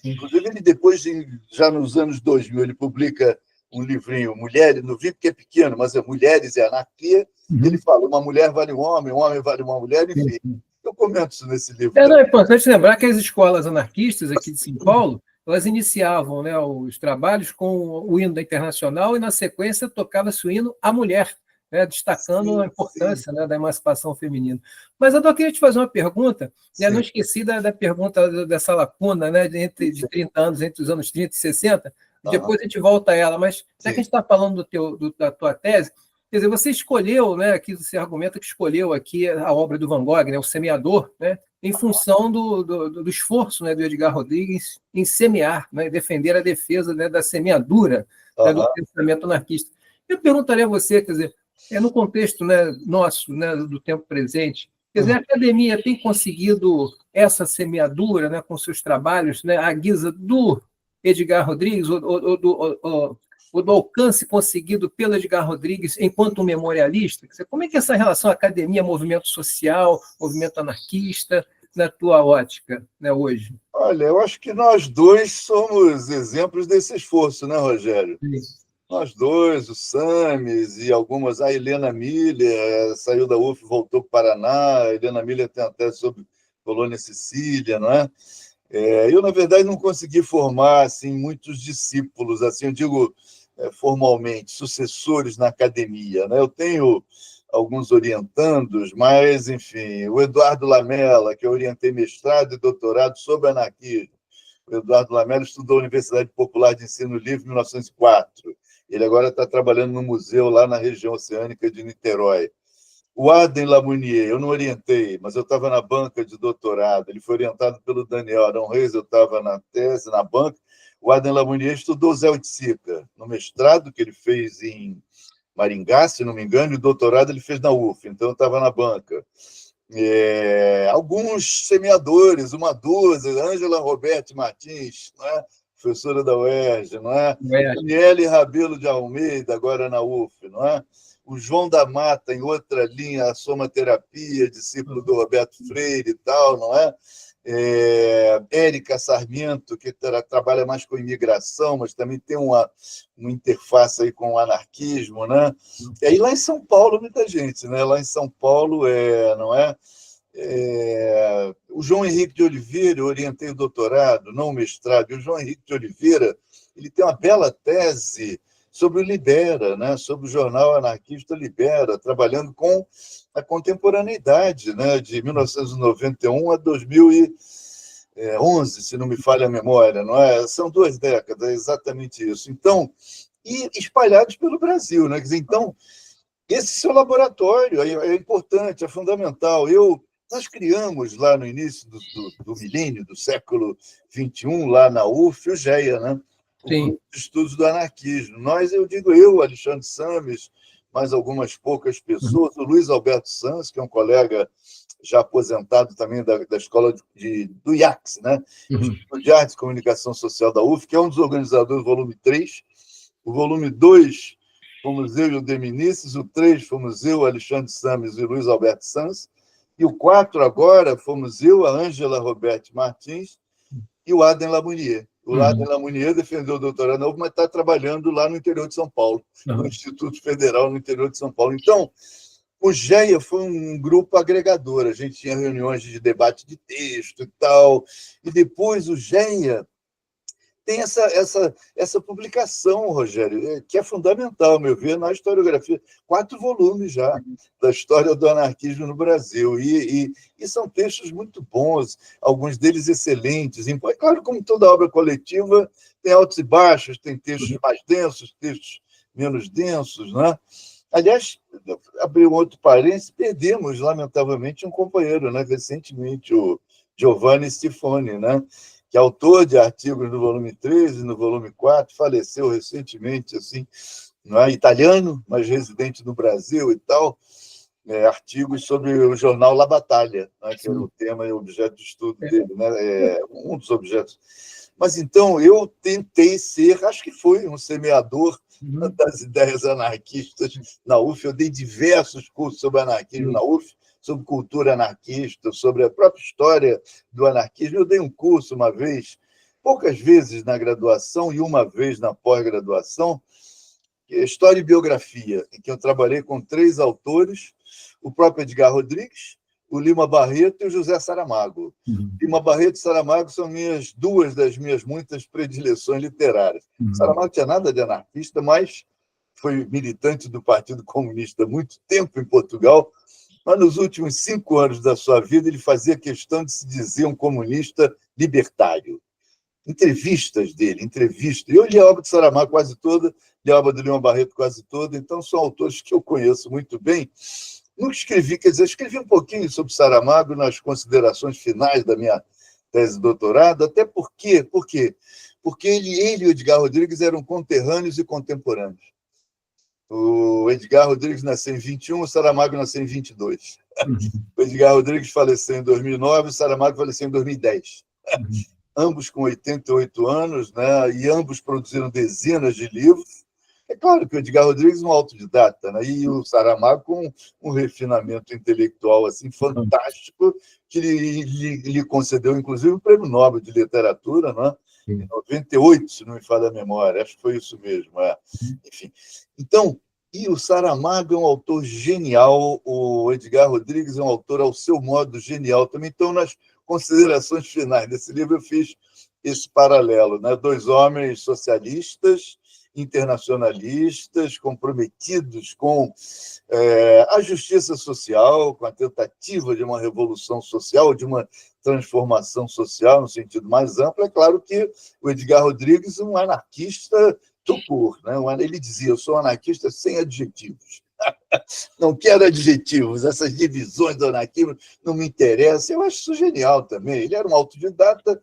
Inclusive, ele depois, já nos anos 2000, ele publica um livrinho, Mulheres, no vi porque é pequeno, mas é Mulheres e Anarquia. Ele fala: uma mulher vale um homem vale uma mulher, enfim. Eu comento isso nesse livro. É importante lembrar que as escolas anarquistas aqui de São Paulo, elas iniciavam, né, os trabalhos com o hino da Internacional e, na sequência, tocava-se o hino à mulher, né, destacando a importância, né, da emancipação feminina. Mas eu queria te fazer uma pergunta, né, não esqueci da pergunta dessa lacuna, né, de 30 anos, entre os anos 30 e 60, depois a gente volta a ela, mas já que a gente está falando da tua tese, quer dizer, você escolheu, né, aqui você argumenta que escolheu aqui a obra do Van Gogh, né, O Semeador, né, em função do esforço, né, do Edgar Rodrigues em semear, né, defender a defesa, né, da semeadura, né, do pensamento anarquista. Eu perguntaria a você, quer dizer, no contexto, né, nosso, né, do tempo presente, quer dizer, a academia tem conseguido essa semeadura, né, com seus trabalhos, né, à guisa do Edgar Rodrigues, ou do alcance conseguido pelo Edgar Rodrigues enquanto um memorialista? Como é que é essa relação academia, movimento social, movimento anarquista, na tua ótica, né, hoje? Olha, eu acho que nós dois somos exemplos desse esforço, né, Rogério? Sim. Nós dois, o Sames e algumas... A Helena Miller saiu da UF, voltou para o Paraná. A Helena Miller tem até sobre Colônia Sicília, não é? Eu, na verdade, não consegui formar assim, muitos discípulos, assim, eu digo formalmente, sucessores na academia. Né? Eu tenho alguns orientandos, mas, enfim, o Eduardo Lamela, que eu orientei mestrado e doutorado sobre anarquismo. O Eduardo Lamela estudou na Universidade Popular de Ensino Livre em 1904. Ele agora está trabalhando no museu lá na região oceânica de Niterói. O Adem Lamounier, eu não orientei, mas eu estava na banca de doutorado. Ele foi orientado pelo Daniel Arão Reis, eu estava na tese, na banca. O Adem Lamounier estudou Zé Oiticica, no mestrado que ele fez em Maringá, se não me engano, e o doutorado ele fez na UF, então eu estava na banca. Alguns semeadores, uma dúzia, Ângela Roberto Martins, não é? Professora da UERJ, não é? Daniele Rabelo de Almeida, agora na UF, não é? O João da Mata, em outra linha, a somaterapia, discípulo do Roberto Freire e tal, não é? Érica Sarmiento, que trabalha mais com imigração, mas também tem uma interface aí com o anarquismo, né? E aí lá em São Paulo, muita gente, né? Lá em São Paulo, não é? O João Henrique de Oliveira, eu orientei o doutorado, não o mestrado, e o João Henrique de Oliveira, ele tem uma bela tese sobre o Libera, né? Sobre o jornal anarquista Libera, trabalhando com a contemporaneidade, né? De 1991 a 2011, se não me falha a memória, não é? São 2 décadas, é exatamente isso. Então, e espalhados pelo Brasil, né? Quer dizer, então, esse seu laboratório é importante, é fundamental. Nós criamos lá no início do milênio, do século XXI, lá na UF, o GEA, né? O Grupo de Estudos do Anarquismo. Eu, Alexandre Sames, mais algumas poucas pessoas, o Luiz Alberto Sanz, que é um colega já aposentado também da escola do IACS, né? Instituto de Arte e Comunicação Social da UF, que é um dos organizadores do volume 3. O volume 2 fomos eu e o Deminices, o 3 fomos eu, Alexandre Sames e o Luiz Alberto Sanz, e o 4 agora fomos eu, a Ângela Roberto Martins e o Adem Lamounier. O Adem Lamounier defendeu o doutorado na UF, mas está trabalhando lá no interior de São Paulo, no Instituto Federal no interior de São Paulo. Então, o GEA foi um grupo agregador, a gente tinha reuniões de debate de texto e tal, e depois o GEA tem essa publicação, Rogério, que é fundamental, ao meu ver, na historiografia. 4 volumes já da história do anarquismo no Brasil. E são textos muito bons, alguns deles excelentes. É claro, como toda obra coletiva, tem altos e baixos, tem textos mais densos, textos menos densos, né? Aliás, abrir um outro parênteses, perdemos, lamentavelmente, um companheiro, né? Recentemente, o Giovanni Stifoni, né? Que é autor de artigos no volume 13 e no volume 4, faleceu recentemente, assim, não é? Italiano, mas residente no Brasil e tal, artigos sobre o jornal La Batalha, né? Que era o tema e o objeto de estudo dele, né? Um dos objetos. Mas, então, eu tentei ser, acho que foi um semeador das ideias anarquistas na UF. Eu dei diversos cursos sobre anarquismo na UF, sobre cultura anarquista, sobre a própria história do anarquismo. Eu dei um curso uma vez, poucas vezes na graduação e uma vez na pós-graduação, História e Biografia, em que eu trabalhei com 3 autores, o próprio Edgar Rodrigues, o Lima Barreto e o José Saramago. Lima Barreto e Saramago são 2 das minhas muitas predileções literárias. Saramago não tinha nada de anarquista, mas foi militante do Partido Comunista há muito tempo em Portugal, mas nos últimos 5 anos da sua vida ele fazia questão de se dizer um comunista libertário. Entrevistas dele, entrevistas. Eu li a obra de Saramago quase toda, li a obra do Lima Barreto quase toda, então são autores que eu conheço muito bem. Não escrevi, quer dizer, escrevi um pouquinho sobre Saramago nas considerações finais da minha tese de doutorado, até porque ele e o Edgar Rodrigues eram conterrâneos e contemporâneos. O Edgar Rodrigues nasceu em 21, o Saramago nasceu em 22. O Edgar Rodrigues faleceu em 2009, o Saramago faleceu em 2010. Ambos com 88 anos, né? E ambos produziram dezenas de livros. É claro que o Edgar Rodrigues é um autodidata, né? E o Saramago com um refinamento intelectual assim, fantástico, que lhe concedeu, inclusive, o Prêmio Nobel de Literatura, né? Em 98, se não me falha a memória, acho que foi isso mesmo. Enfim. Então, e o Saramago é um autor genial, o Edgar Rodrigues é um autor, ao seu modo, genial também. Então, nas considerações finais desse livro, eu fiz esse paralelo, né? 2 homens socialistas, internacionalistas, comprometidos com a justiça social, com a tentativa de uma revolução social, de uma transformação social no sentido mais amplo. É claro que o Edgar Rodrigues é um anarquista tout court, né? Ele dizia: eu sou um anarquista sem adjetivos. Não quero adjetivos, essas divisões do anarquismo não me interessam. Eu acho isso genial também. Ele era um autodidata,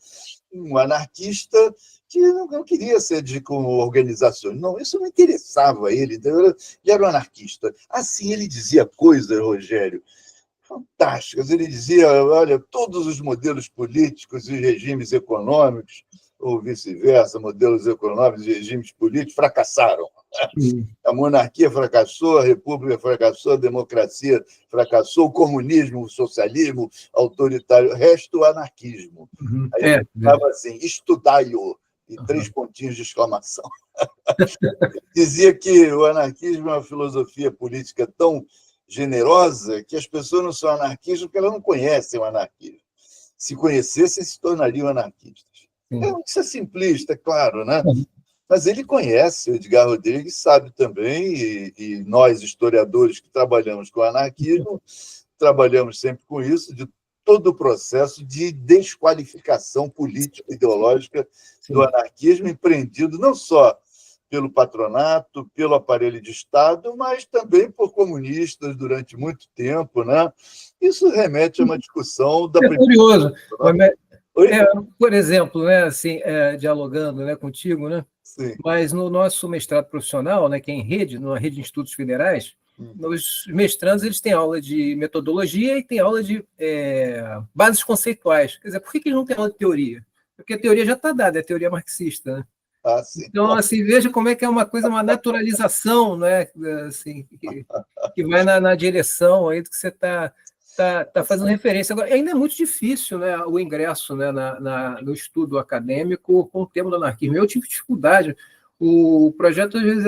um anarquista que não queria ser com organizações. Não, isso não interessava a ele. Ele era um anarquista. Assim, ele dizia coisas, Rogério, fantásticas. Ele dizia: olha, todos os modelos políticos e regimes econômicos, ou vice-versa, modelos econômicos e regimes políticos fracassaram. A monarquia fracassou, a república fracassou, a democracia fracassou, o comunismo, o socialismo autoritário, o resto, o anarquismo. Aí ele falava assim: estudai-o, e 3 pontinhos de exclamação. Dizia que o anarquismo é uma filosofia política tão generosa que as pessoas não são anarquistas porque elas não conhecem o anarquismo. Se conhecessem, se tornariam anarquistas. Isso é simplista, é claro, né? Mas ele conhece, o Edgar Rodrigues sabe também, e nós, historiadores que trabalhamos com anarquismo, trabalhamos sempre com isso, de todo o processo de desqualificação política e ideológica do anarquismo, empreendido não só pelo patronato, pelo aparelho de Estado, mas também por comunistas durante muito tempo, né? Isso remete a uma discussão da... É curioso. Né? Por exemplo, né, assim, dialogando, né, contigo, né? Sim. Mas no nosso mestrado profissional, né, que é em rede, numa rede de institutos federais, os mestrandos eles têm aula de metodologia e têm aula de bases conceituais. Quer dizer, por que eles não têm aula de teoria? Porque a teoria já está dada, é a teoria marxista, né? Então, assim, veja como é que é uma coisa, uma naturalização, né? Assim, que vai na direção aí do que você está fazendo referência. Agora, ainda é muito difícil, né, o ingresso, né, no estudo acadêmico com o tema do anarquismo. Eu tive dificuldade. O projeto, às vezes,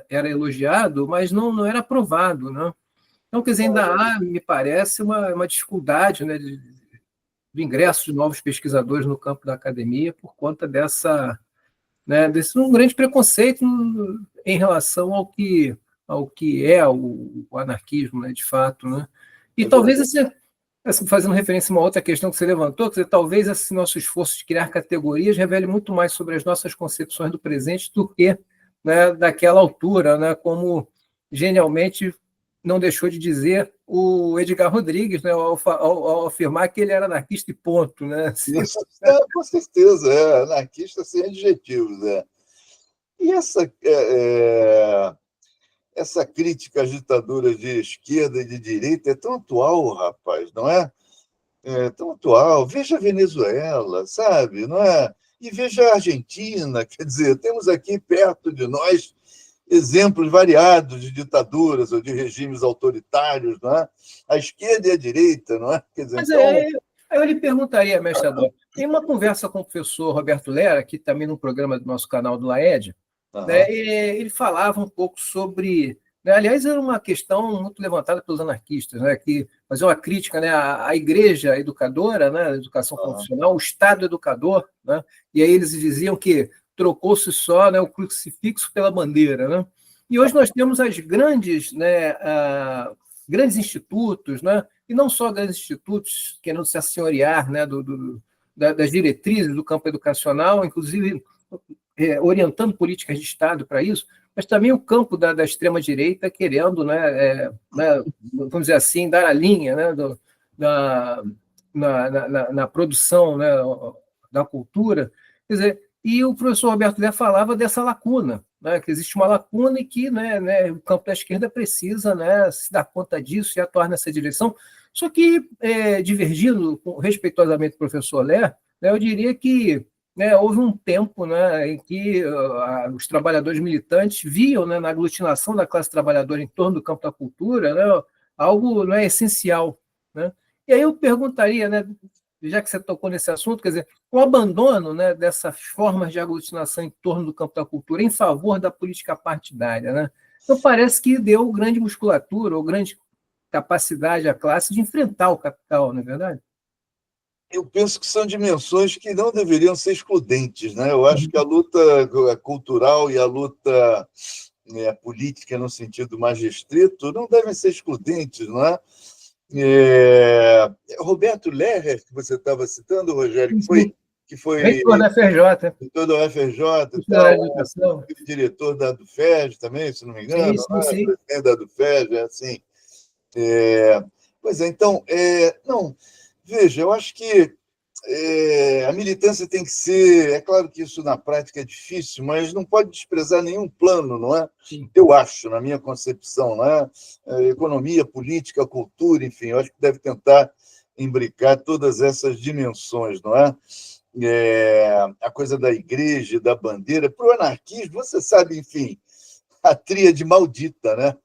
era elogiado, mas não era aprovado. Né? Então, quer dizer, ainda há, me parece, uma dificuldade, né, do ingresso de novos pesquisadores no campo da academia por conta dessa, né, desse um grande preconceito em relação ao que é o anarquismo, né, de fato, né? E talvez fazendo referência a uma outra questão que você levantou, quer dizer, talvez esse nosso esforço de criar categorias revele muito mais sobre as nossas concepções do presente do que, né, daquela altura, né, como genialmente não deixou de dizer o Edgar Rodrigues, né, ao afirmar que ele era anarquista e ponto. Né? Com certeza, anarquista sem adjetivos. E essa crítica às ditaduras de esquerda e de direita é tão atual, rapaz, não é? É tão atual. Veja a Venezuela, sabe? Não é? E veja a Argentina, quer dizer, temos aqui perto de nós exemplos variados de ditaduras ou de regimes autoritários, não é? A esquerda e a direita, não é? Quer dizer, Mas eu lhe perguntaria, mestre Adorno, tem uma conversa com o professor Roberto Lera, aqui também no programa do nosso canal do Laed, né, ele falava um pouco sobre... Né, aliás, era uma questão muito levantada pelos anarquistas, né, que fazia uma crítica, né, à igreja educadora, né, a educação confessional, o Estado educador, né, e aí eles diziam que trocou-se só, né, o crucifixo pela bandeira. Né? E hoje nós temos as grandes, né, grandes institutos, né, e não só grandes institutos querendo se assenhorear, né, das diretrizes do campo educacional, inclusive orientando políticas de Estado para isso, mas também o campo da extrema-direita querendo, né, vamos dizer assim, dar a linha, né, na produção, né, da cultura. Quer dizer, e o professor Roberto Lé falava dessa lacuna, né, que existe uma lacuna e que, né, o campo da esquerda precisa, né, se dar conta disso e atuar nessa direção. Só que, divergindo respeitosamente do professor Lé, né, eu diria que, né, houve um tempo, né, em que os trabalhadores militantes viam, né, na aglutinação da classe trabalhadora em torno do campo da cultura, né, algo, né, essencial. Né? E aí eu perguntaria, né, já que você tocou nesse assunto, quer dizer, o abandono, né, dessas formas de aglutinação em torno do campo da cultura em favor da política partidária. Né? Então, parece que deu grande musculatura ou grande capacidade à classe de enfrentar o capital, não é verdade? Eu penso que são dimensões que não deveriam ser excludentes. Né? Eu acho que a luta cultural e a luta política, no sentido mais restrito, não devem ser excludentes. Não é? Roberto Lehrer, que você estava citando, Rogério, que foi reitor da FRJ. Reitor da UFRJ, diretor da DUFERJ também, se não me engano, sim. Presidente da DUFERJ, assim. Pois é, então, não, veja, eu acho que a militância tem que ser... É claro que isso na prática é difícil, mas não pode desprezar nenhum plano, não é? Sim. Eu acho, na minha concepção, não é? Economia, política, cultura, enfim, eu acho que deve tentar imbricar todas essas dimensões, não é? A coisa da igreja, da bandeira. Para o anarquismo, você sabe, enfim, a tríade maldita, né?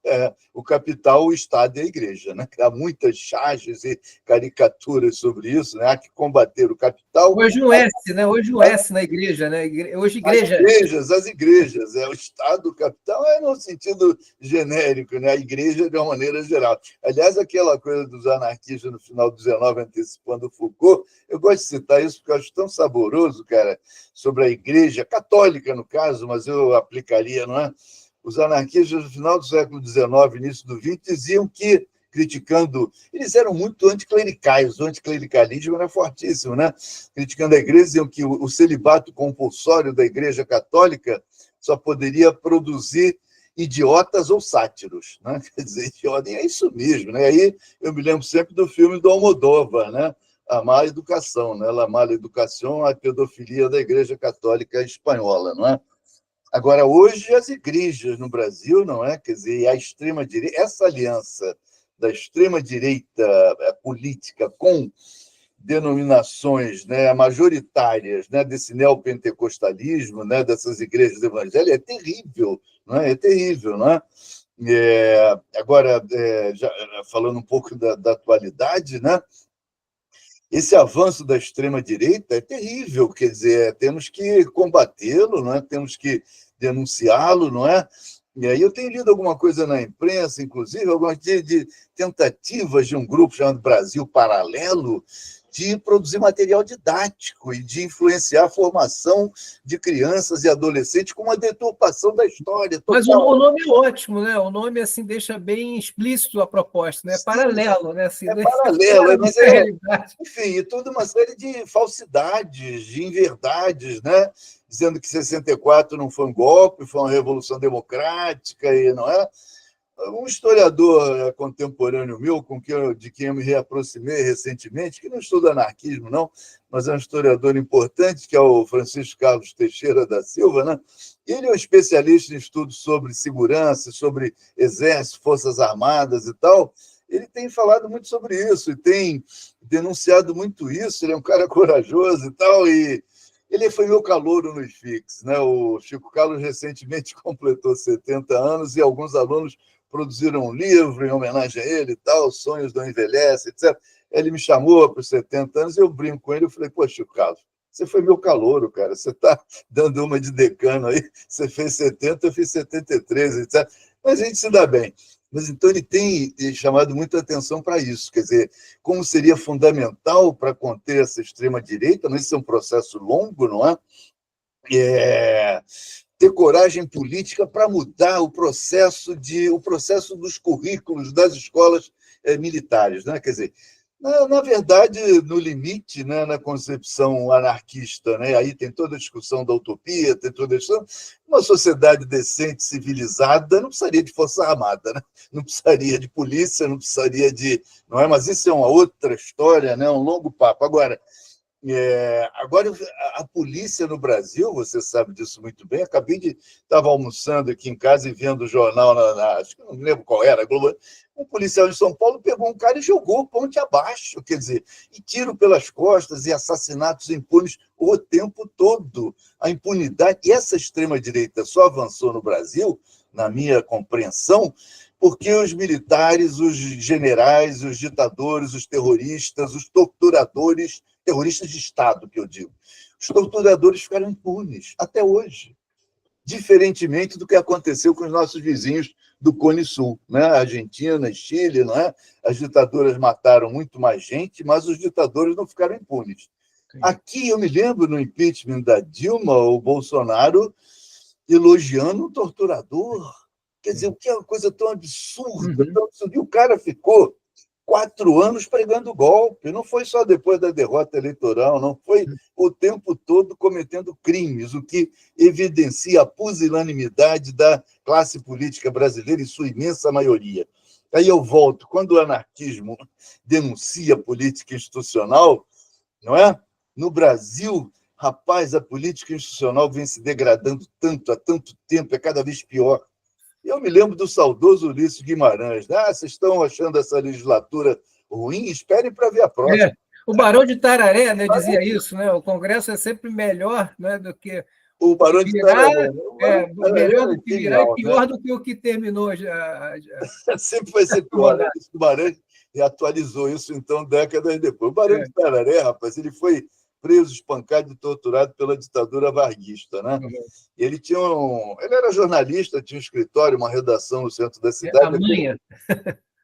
O capital, o Estado e a igreja. Né? Há muitas charges e caricaturas sobre isso. Né? Há que combater o capital. Hoje o S, né? Hoje o S na igreja, né? Hoje igreja. As igrejas. O Estado, o capital é no sentido genérico, né? A igreja de uma maneira geral. Aliás, aquela coisa dos anarquistas no final do 19, antecipando Foucault, eu gosto de citar isso porque eu acho tão saboroso, cara, sobre a igreja, católica no caso, mas eu aplicaria, não é? Os anarquistas, no final do século XIX, início do XX, diziam que, criticando... Eles eram muito anticlericais, o anticlericalismo era fortíssimo, né? Criticando a igreja, diziam que o celibato compulsório da Igreja Católica só poderia produzir idiotas ou sátiros. Né? Quer dizer, idiota, e é isso mesmo. Né? Aí eu me lembro sempre do filme do Almodóvar, né? A Má Educação, né? La Mala Educação, a pedofilia da Igreja Católica Espanhola, não é? Agora, hoje, as igrejas no Brasil, não é? Quer dizer, a extrema-direita, essa aliança da extrema-direita política com denominações, né, majoritárias, né, desse neopentecostalismo, né, dessas igrejas evangélicas, é terrível, não é? É terrível, não é? Agora, já falando um pouco da atualidade, né? Esse avanço da extrema-direita é terrível, quer dizer, temos que combatê-lo, não é? Temos que denunciá-lo, não é? E aí eu tenho lido alguma coisa na imprensa, inclusive, algumas de tentativas de um grupo chamado Brasil Paralelo, de produzir material didático e de influenciar a formação de crianças e adolescentes com uma deturpação da história total. Mas o nome é ótimo, né? O nome assim deixa bem explícito a proposta, né? Paralelo, né? Assim, é paralelo, mas enfim, e toda uma série de falsidades, de inverdades, né? Dizendo que 64 não foi um golpe, foi uma revolução democrática, e não é? Um historiador contemporâneo meu, de quem eu me reaproximei recentemente, que não estuda anarquismo, não, mas é um historiador importante, que é o Francisco Carlos Teixeira da Silva, né? Ele é um especialista em estudos sobre segurança, sobre exército, forças armadas e tal. Ele tem falado muito sobre isso e tem denunciado muito isso. Ele é um cara corajoso e tal, e ele foi meu calouro no IFIX, né? O Chico Carlos recentemente completou 70 anos e alguns alunos produziram um livro em homenagem a ele e tal, Sonhos Não Envelhecem, etc. Ele me chamou para os 70 anos e eu brinco com ele, eu falei, pô, Chico Carlos, você foi meu calouro, cara, você está dando uma de decano aí, você fez 70, eu fiz 73, etc. Mas a gente se dá bem. Mas então ele tem chamado muita atenção para isso, quer dizer, como seria fundamental para conter essa extrema-direita, mas isso é um processo longo, não é? Ter coragem política para mudar o processo dos currículos das escolas militares, né? Quer dizer, na verdade, no limite, né, na concepção anarquista, né, aí tem toda a discussão da utopia, tem toda a discussão, uma sociedade decente, civilizada, não precisaria de força armada, né? Não precisaria de polícia, não precisaria de... Não é? Mas isso é uma outra história, né, um longo papo. Agora, a polícia no Brasil, você sabe disso muito bem, estava almoçando aqui em casa e vendo o jornal, acho que não me lembro qual era, Globo. Um policial de São Paulo pegou um cara e jogou ponte abaixo, quer dizer, e tiro pelas costas e assassinatos impunes o tempo todo. A impunidade, e essa extrema-direita só avançou no Brasil, na minha compreensão, porque os militares, os generais, os ditadores, os terroristas, os torturadores, terroristas de Estado, que eu digo, os torturadores ficaram impunes até hoje, diferentemente do que aconteceu com os nossos vizinhos do Cone Sul, né? Argentina e Chile, não é? As ditaduras mataram muito mais gente, mas os ditadores não ficaram impunes. Sim. Aqui eu me lembro no impeachment da Dilma, o Bolsonaro elogiando um torturador. Quer dizer, o que é uma coisa tão absurda, tão absurda. E o cara ficou 4 anos pregando golpe. Não foi só depois da derrota eleitoral, não foi o tempo todo cometendo crimes, o que evidencia a pusilanimidade da classe política brasileira, em sua imensa maioria. Aí eu volto, quando o anarquismo denuncia a política institucional, não é? No Brasil, rapaz, a política institucional vem se degradando tanto, há tanto tempo, é cada vez pior. Eu me lembro do saudoso Ulisses Guimarães. Vocês estão achando essa legislatura ruim? Esperem para ver a próxima. O Barão de Tararé, né, dizia isso, né? O Congresso é sempre melhor, né, do que o Barão de Tararé. Melhor do que virar e pior, né? Do que o que terminou já. Sempre vai ser pior. Né? O Barão atualizou isso, então, décadas depois. O Barão de Tararé, rapaz, ele foi preso, espancado e torturado pela ditadura varguista, né? Ele era jornalista, tinha um escritório, uma redação no centro da cidade.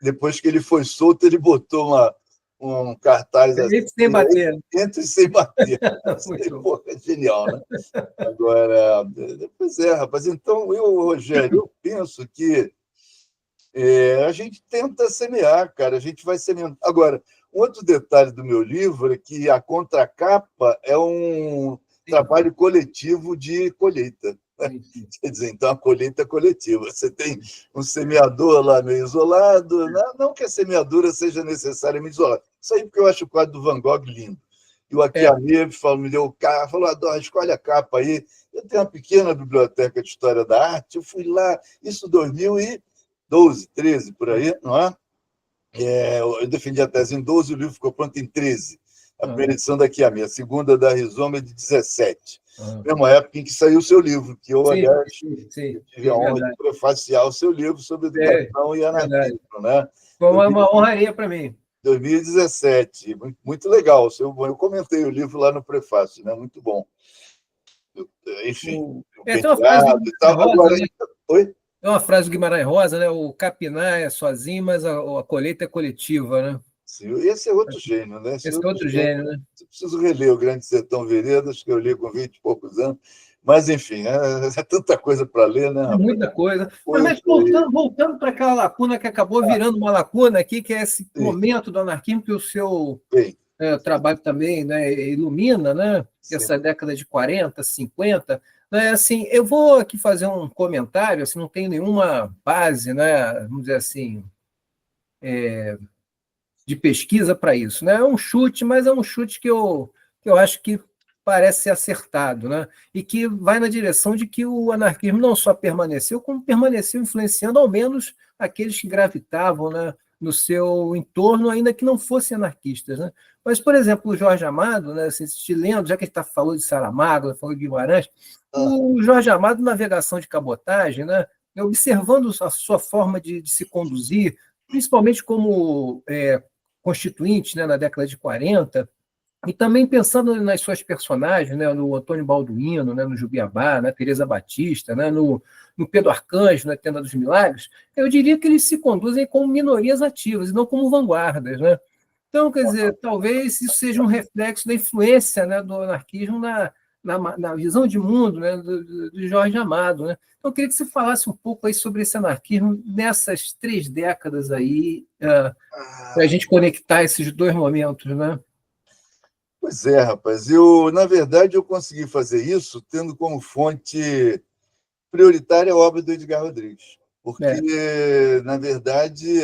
Depois que ele foi solto, ele botou um cartaz assim. Entre sem bater. Entre sem bater. É genial, né? Agora, pois é, rapaz. Então, Rogério, eu penso que a gente tenta semear, cara. A gente vai semeando. Agora, um outro detalhe do meu livro é que a contracapa é um trabalho coletivo de colheita. Quer dizer, então, a colheita é coletiva. Você tem um semeador lá meio isolado, não que a semeadura seja necessariamente isolada. Isso aí porque eu acho o quadro do Van Gogh lindo. E o Akiame me deu o carro, falou, Adoro, escolhe a capa aí. Eu tenho uma pequena biblioteca de História da Arte, eu fui lá, isso em 2012, 13, por aí, não é? Eu defendi a tese em 12, o livro ficou pronto em 13. A primeira edição da Akiame, a segunda da Rizoma é de 17. Mesma época em que saiu o seu livro, que eu, aliás, tive a honra de prefaciar o seu livro sobre educação e anarquismo. Né? Foi uma honraria para mim. 2017, muito legal. Eu comentei o livro lá no prefácio, né? Muito bom. Enfim, tem uma frase e tal. Agora, oi? É uma frase do Guimarães Rosa, né? O capinar é sozinho, mas a colheita é coletiva, né? Sim, esse é outro gênio, né? Esse é outro gênio, né? Preciso reler o Grande Sertão Veredas, que eu li com 20 e poucos anos. Mas, enfim, é tanta coisa para ler, né, rapaz? Muita coisa. Mas Poxa, voltando para aquela lacuna que acabou virando uma lacuna aqui, que é esse momento do anarquismo que o seu bem, trabalho também, né, ilumina, né? sim. Essa década de 40, 50. Né, assim, eu vou aqui fazer um comentário, assim, não tem nenhuma base, né, vamos dizer assim, de pesquisa para isso. Né? É um chute, mas é um chute que eu acho que parece ser acertado, né? E que vai na direção de que o anarquismo não só permaneceu, como permaneceu influenciando ao menos aqueles que gravitavam, né, no seu entorno, ainda que não fossem anarquistas. Né? Mas, por exemplo, o Jorge Amado, né, assim, lendo, já que a gente falou de Saramago, falou de Guimarães, o Jorge Amado, navegação de cabotagem, né, observando a sua forma de se conduzir, principalmente como constituinte, né, na década de 40, e também pensando nas suas personagens, né, no Antônio Balduino, né, no Jubiabá, na Teresa Batista, né, no Pedro Arcanjo, na Tenda dos Milagres, eu diria que eles se conduzem como minorias ativas e não como vanguardas. Né? Então, quer dizer, talvez isso seja um reflexo da influência, né, do anarquismo na visão de mundo, né, do Jorge Amado. Né? Então, eu queria que você falasse um pouco aí sobre esse anarquismo nessas 3 décadas aí, para a gente conectar esses 2 momentos. Né? Pois é, rapaz. Na verdade, eu consegui fazer isso tendo como fonte prioritária a obra do Edgar Rodrigues. Porque, na verdade,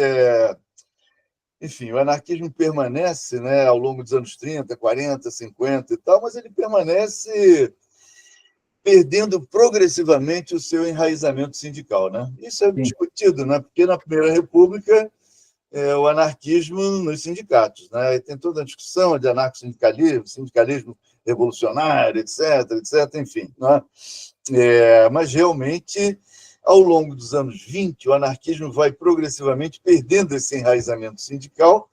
enfim, o anarquismo permanece, né, ao longo dos anos 30, 40, 50 e tal, mas ele permanece perdendo progressivamente o seu enraizamento sindical. Né? Isso é discutido, né? Porque na Primeira República o anarquismo nos sindicatos. Né? E tem toda a discussão de anarcossindicalismo, sindicalismo revolucionário, etc., enfim. Né? Mas, realmente, ao longo dos anos 20, o anarquismo vai progressivamente perdendo esse enraizamento sindical,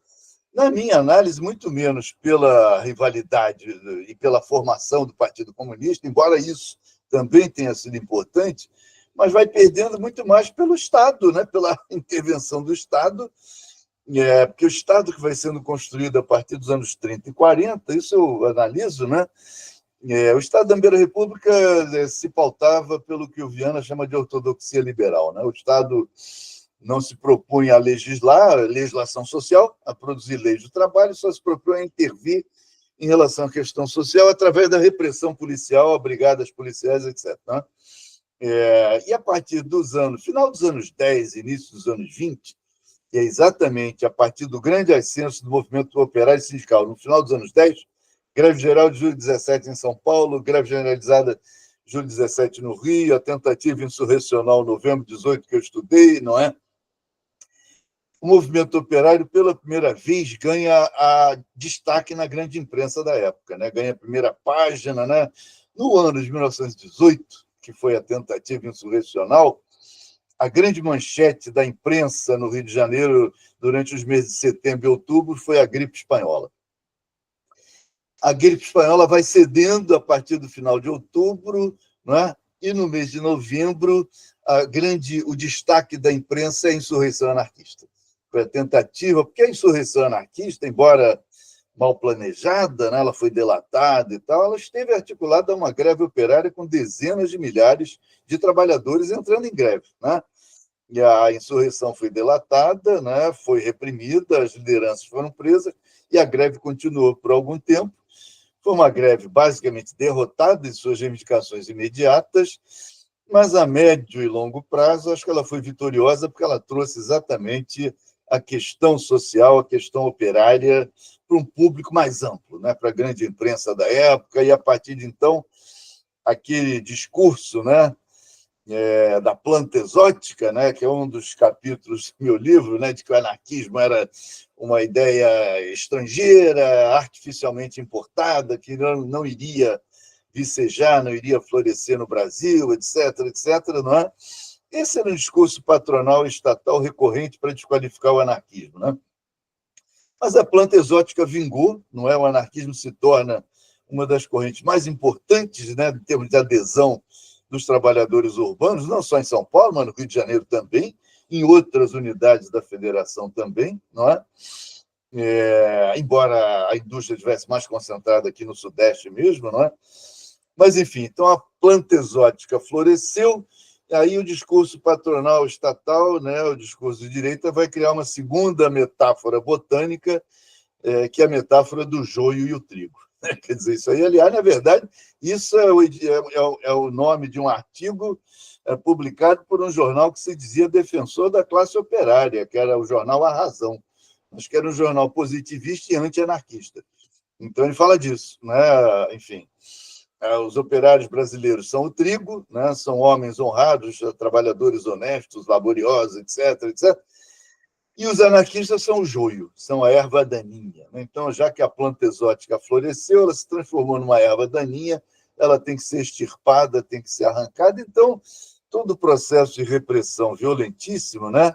na minha análise, muito menos pela rivalidade e pela formação do Partido Comunista, embora isso também tenha sido importante, mas vai perdendo muito mais pelo Estado, né? Pela intervenção do Estado, porque o Estado que vai sendo construído a partir dos anos 30 e 40, isso eu analiso, né? O Estado da Primeira República se pautava pelo que o Viana chama de ortodoxia liberal. Né? O Estado não se propunha a legislar, a legislação social, a produzir leis do trabalho, só se propunha a intervir em relação à questão social através da repressão policial, a brigadas policiais, etc. Né? E a partir dos anos, final dos anos 10, início dos anos 20, que é exatamente a partir do grande ascenso do movimento operário e sindical, no final dos anos 10, greve geral de julho 17 em São Paulo, greve generalizada de julho 17 no Rio, a tentativa insurrecional novembro 18 que eu estudei, não é? O movimento operário, pela primeira vez, ganha destaque na grande imprensa da época, né? Ganha a primeira página, né? No ano de 1918, que foi a tentativa insurrecional, a grande manchete da imprensa no Rio de Janeiro durante os meses de setembro e outubro foi a gripe espanhola. A gripe espanhola vai cedendo a partir do final de outubro, né? E no mês de novembro, o destaque da imprensa é a insurreição anarquista. Foi a tentativa, porque a insurreição anarquista, embora mal planejada, né? Ela foi delatada e tal, ela esteve articulada a uma greve operária com dezenas de milhares de trabalhadores entrando em greve. Né? E a insurreição foi delatada, né? Foi reprimida, as lideranças foram presas e a greve continuou por algum tempo. Foi uma greve basicamente derrotada em suas reivindicações imediatas, mas a médio e longo prazo, acho que ela foi vitoriosa porque ela trouxe exatamente a questão social, a questão operária para um público mais amplo, né? Para a grande imprensa da época, e a partir de então, aquele discurso, né? Da planta exótica, né? Que é um dos capítulos do meu livro, né? De que o anarquismo era uma ideia estrangeira, artificialmente importada, que não iria vicejar, não iria florescer no Brasil, etc., não é? Esse era um discurso patronal e estatal recorrente para desqualificar o anarquismo. Né? Mas a planta exótica vingou, não é? O anarquismo se torna uma das correntes mais importantes, né, em termos de adesão dos trabalhadores urbanos, não só em São Paulo, mas no Rio de Janeiro também, em outras unidades da federação também. Não é? embora a indústria estivesse mais concentrada aqui no Sudeste mesmo, não é? Mas, enfim, então a planta exótica floresceu, e aí o discurso patronal estatal, né, o discurso de direita, vai criar uma segunda metáfora botânica, que é a metáfora do joio e o trigo. Quer dizer, isso aí, aliás, na verdade, isso é o nome de um artigo publicado por um jornal que se dizia defensor da classe operária, que era o jornal A Razão, mas que era um jornal positivista e anti-anarquista. Então, ele fala disso, né? Enfim, os operários brasileiros são o trigo, né? São homens honrados, trabalhadores honestos, laboriosos, etc., etc. E os anarquistas são o joio, são a erva daninha. Então, já que a planta exótica floresceu, ela se transformou numa erva daninha, ela tem que ser extirpada, tem que ser arrancada. Então, todo o processo de repressão violentíssimo, né?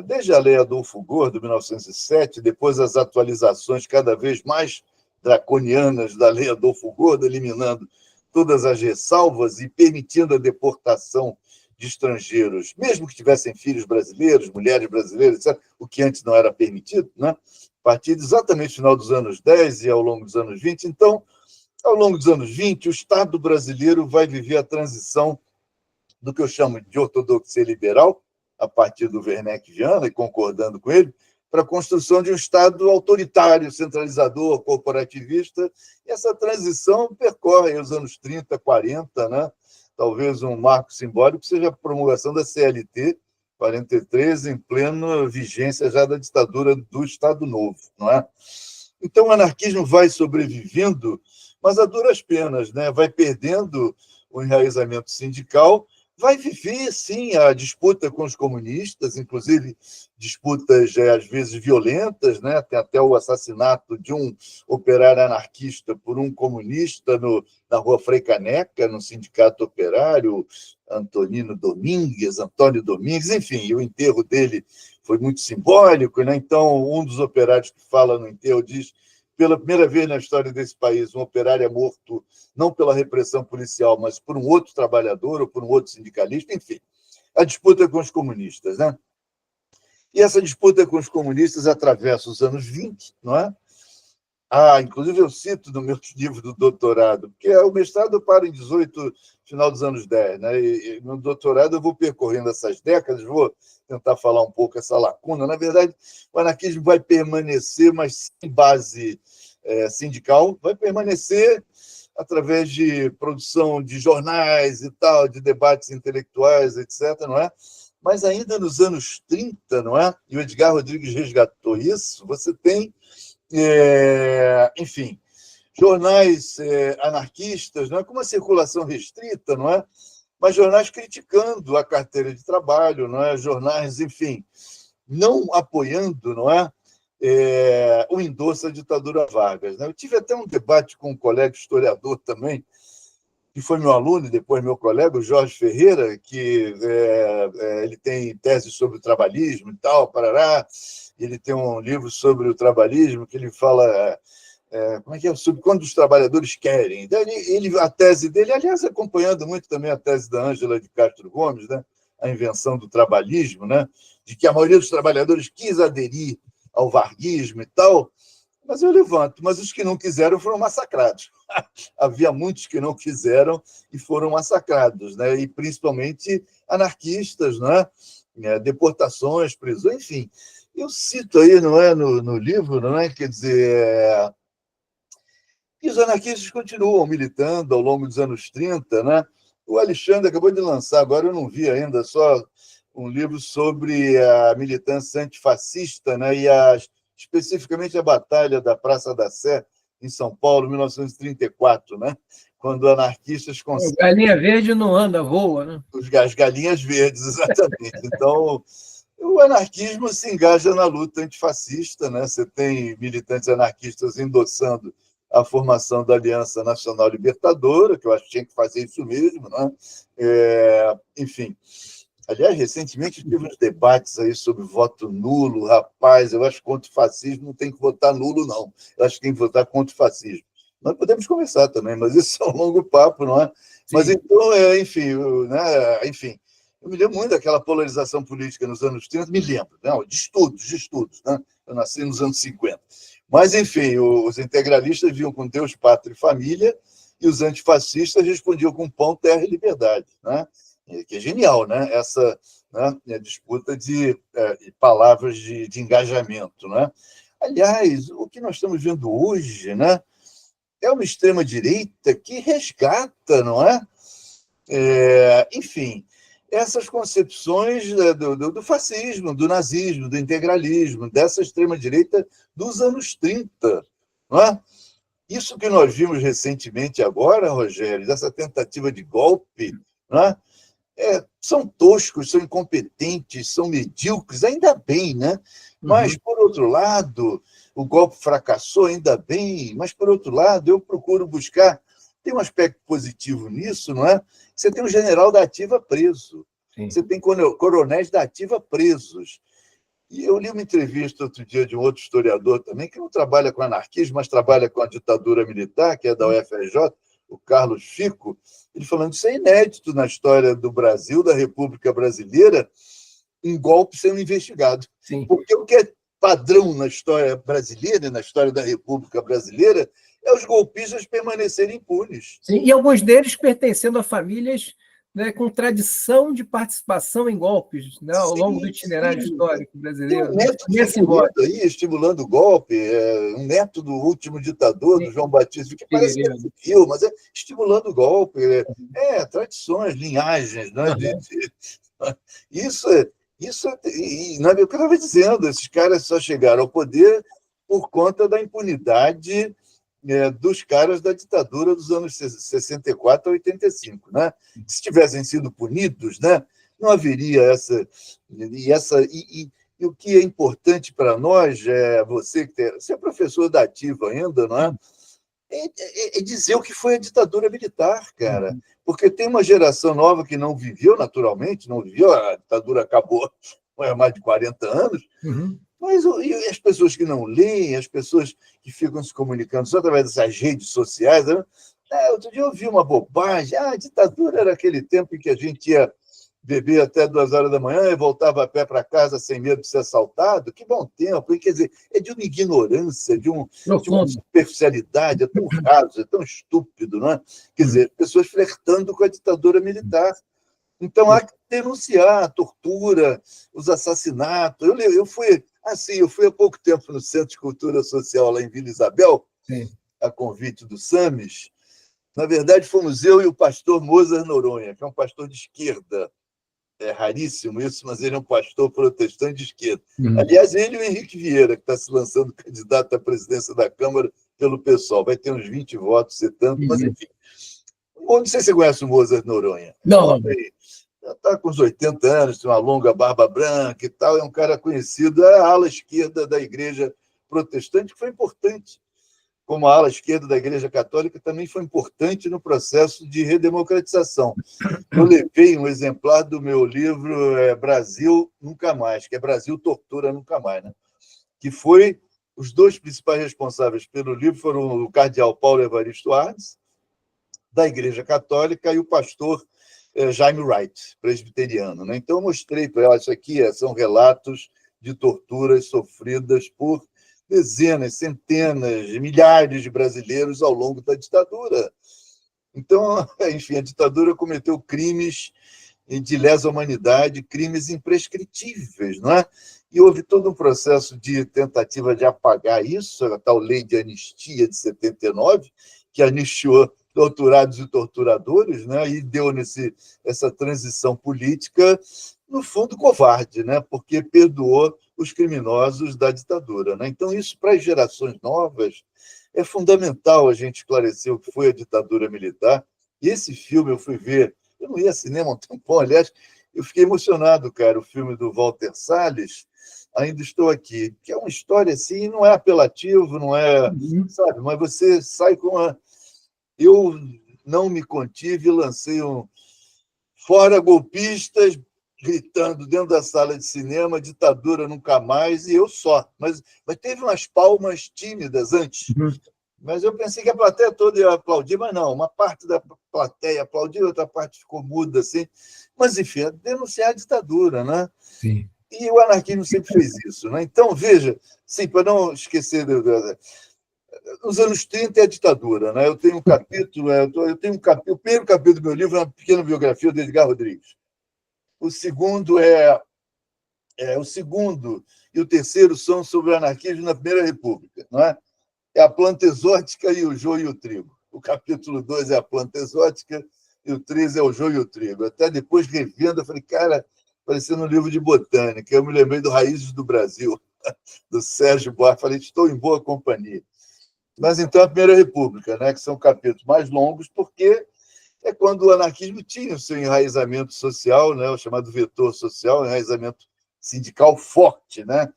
Desde a Lei Adolfo Gordo, 1907, depois as atualizações cada vez mais draconianas da Lei Adolfo Gordo, eliminando todas as ressalvas e permitindo a deportação de estrangeiros, mesmo que tivessem filhos brasileiros, mulheres brasileiras, etc., o que antes não era permitido, né? A partir de exatamente o final dos anos 10 e ao longo dos anos 20. Então, ao longo dos anos 20, o Estado brasileiro vai viver a transição do que eu chamo de ortodoxia liberal, a partir do Werneck Viana, e concordando com ele, para a construção de um Estado autoritário, centralizador, corporativista. E essa transição percorre os anos 30, 40, né? Talvez um marco simbólico seja a promulgação da CLT, 43, em plena vigência já da ditadura do Estado Novo, não é? Então, o anarquismo vai sobrevivendo, mas a duras penas, né? Vai perdendo o enraizamento sindical, vai viver, sim, a disputa com os comunistas, inclusive disputas, às vezes, violentas, né? Tem até o assassinato de um operário anarquista por um comunista na Rua Frei Caneca, no Sindicato Operário, Antônio Domingues, enfim, o enterro dele foi muito simbólico, né? Então, um dos operários que fala no enterro diz: pela primeira vez na história desse país, um operário é morto não pela repressão policial, mas por um outro trabalhador ou por um outro sindicalista, enfim. A disputa com os comunistas, né? E essa disputa com os comunistas atravessa os anos 20, não é? Inclusive eu cito no meu livro do doutorado, porque o mestrado para em 18, final dos anos 10, né? E no doutorado eu vou percorrendo essas décadas, vou tentar falar um pouco essa lacuna. Na verdade, o anarquismo vai permanecer, mas sem base sindical, vai permanecer através de produção de jornais e tal, de debates intelectuais, etc., não é? Mas ainda nos anos 30, não é? E o Edgar Rodrigues resgatou isso, você tem, enfim, jornais anarquistas, não é? Com uma circulação restrita, não é? Mas jornais criticando a carteira de trabalho, não é? Jornais, enfim, não apoiando, não é? O endosso à ditadura Vargas, né? Eu tive até um debate com um colega historiador também, que foi meu aluno e depois meu colega, o Jorge Ferreira, que ele tem tese sobre o trabalhismo e tal, parará. Ele tem um livro sobre o trabalhismo que ele fala como é que é? Sobre quando os trabalhadores querem. A tese dele, aliás, acompanhando muito também a tese da Ângela de Castro Gomes, né? A invenção do trabalhismo, né? De que a maioria dos trabalhadores quis aderir ao varguismo e tal, mas eu levanto. Mas os que não quiseram foram massacrados. Havia muitos que não quiseram e foram massacrados, né? E principalmente anarquistas, né? Deportações, prisões, enfim. Eu cito aí, não é, no livro, não é? Quer dizer, e os anarquistas continuam militando ao longo dos anos 30, né? O Alexandre acabou de lançar, agora eu não vi ainda, só um livro sobre a militância antifascista, né? Especificamente a Batalha da Praça da Sé, em São Paulo, 1934, né? Quando anarquistas conseguem... Galinha verde não anda, voa, né? As galinhas verdes, exatamente. Então, o anarquismo se engaja na luta antifascista, né? Você tem militantes anarquistas endossando a formação da Aliança Nacional Libertadora, que eu acho que tinha que fazer isso mesmo, né? Enfim. Aliás, recentemente teve uns debates aí sobre voto nulo. Rapaz, eu acho que contra o fascismo não tem que votar nulo, não. Eu acho que tem que votar contra o fascismo. Nós podemos conversar também, mas isso é um longo papo, não é? Sim. Mas então, enfim, né? Enfim, Eu me lembro muito daquela polarização política nos anos 30, me lembro, não, de estudos, né? Eu nasci nos anos 50. Mas, enfim, os integralistas viam com Deus, pátria e família, e os antifascistas respondiam com pão, terra e liberdade, né? Que é genial, né? Essa, né, a disputa de palavras de engajamento, né? Aliás, o que nós estamos vendo hoje, né, é uma extrema-direita que resgata, não é? Enfim, essas concepções do fascismo, do nazismo, do integralismo, dessa extrema-direita dos anos 30. Não é? Isso que nós vimos recentemente agora, Rogério, dessa tentativa de golpe, não é? São toscos, são incompetentes, são medíocres, ainda bem, né? Mas, por outro lado, o golpe fracassou, ainda bem, mas, por outro lado, eu procuro buscar. Tem um aspecto positivo nisso, não é? Você tem um general da ativa preso, Sim. Você tem coronéis da ativa presos. E eu li uma entrevista outro dia de um outro historiador também, que não trabalha com anarquismo, mas trabalha com a ditadura militar, que é da UFRJ, o Carlos Fico, ele falando que isso é inédito na história do Brasil, da República Brasileira, um golpe sendo investigado. Sim. Porque o que é padrão na história brasileira e na história da República Brasileira é os golpistas permanecerem impunes. Sim, e alguns deles pertencendo a famílias, né, com tradição de participação em golpes, né, ao longo do itinerário histórico brasileiro. Tem um neto de aí, estimulando o golpe, um neto do último ditador, do João Batista, que parece que é civil, mas é estimulando o golpe. Tradições, linhagens. Né, Isso não é o que eu estava dizendo, esses caras só chegaram ao poder por conta da impunidade dos caras da ditadura dos anos 64 a 85. Né? Se tivessem sido punidos, né, não haveria essa... E o que é importante para nós, você é professor da ativa ainda, não é? É dizer o que foi a ditadura militar, cara. Porque tem uma geração nova que não viveu, naturalmente, não viveu, a ditadura acabou há mais de 40 anos, mas e as pessoas que não leem, as pessoas que ficam se comunicando só através dessas redes sociais. Né? Outro dia eu ouvi uma bobagem. A ditadura era aquele tempo em que a gente ia beber até 2 horas da manhã e voltava a pé para casa sem medo de ser assaltado. Que bom tempo. E, quer dizer, é de uma ignorância, de uma superficialidade, é tão raso, é tão estúpido. Não é? Quer dizer, pessoas flertando com a ditadura militar. Então, há que denunciar a tortura, os assassinatos. Eu fui há pouco tempo no Centro de Cultura Social lá em Vila Isabel, a convite do SAMES. Na verdade, fomos eu e o pastor Mozart Noronha, que é um pastor de esquerda. É raríssimo isso, mas ele é um pastor protestante de esquerda. Aliás, ele e o Henrique Vieira, que está se lançando candidato à presidência da Câmara pelo PSOL. Vai ter uns 20 votos, se tanto, mas enfim. Não sei se você conhece o Mozart Noronha. Não. Já está com uns 80 anos, tem uma longa barba branca e tal, é um cara conhecido, é a ala esquerda da Igreja Protestante, que foi importante, como a ala esquerda da Igreja Católica também foi importante no processo de redemocratização. Eu levei um exemplar do meu livro Brasil Nunca Mais, que é Brasil Tortura Nunca Mais, né? Que foi, os 2 principais responsáveis pelo livro foram o cardeal Paulo Evaristo Arnes, da Igreja Católica, e o pastor Jaime Wright, presbiteriano. Né? Então, eu mostrei para ela, isso aqui são relatos de torturas sofridas por dezenas, centenas, milhares de brasileiros ao longo da ditadura. Então, enfim, a ditadura cometeu crimes de lesa humanidade, crimes imprescritíveis, não é? E houve todo um processo de tentativa de apagar isso, a tal lei de anistia de 79, que anistiou torturados e torturadores, né? E deu essa transição política, no fundo, covarde, né? Porque perdoou os criminosos da ditadura. Né? Então, isso, para as gerações novas, é fundamental a gente esclarecer o que foi a ditadura militar. E esse filme eu fui ver, eu não ia ao cinema há um tempão, aliás, eu fiquei emocionado, cara, o filme do Walter Salles, Ainda Estou Aqui, que é uma história assim, não é apelativo, não é, sabe, mas você sai com uma... Eu não me contive, lancei um fora golpistas, gritando dentro da sala de cinema, ditadura nunca mais, e eu só. Mas teve umas palmas tímidas antes. Mas eu pensei que a plateia toda ia aplaudir, mas não, uma parte da plateia aplaudiu, outra parte ficou muda, assim. Mas, enfim, é denunciar a ditadura, né? Sim. E o anarquismo sempre fez isso, né? Então, veja, sim, para não esquecer, nos anos 30 é a ditadura, né? Eu tenho um capítulo, o primeiro capítulo do meu livro é uma pequena biografia do Edgar Rodrigues. O segundo o segundo e o terceiro são sobre o anarquismo na Primeira República, não é? É a planta exótica e o joio e o trigo. O capítulo 2 é a planta exótica e o 3 é o joio e o trigo. Até depois, revendo, eu falei, cara, parecendo um livro de botânica. Eu me lembrei do Raízes do Brasil, do Sérgio Buarque. Falei, estou em boa companhia. Mas, então, a Primeira República, né, que são capítulos mais longos, porque é quando o anarquismo tinha o seu enraizamento social, né, o chamado vetor social, enraizamento sindical forte. Né?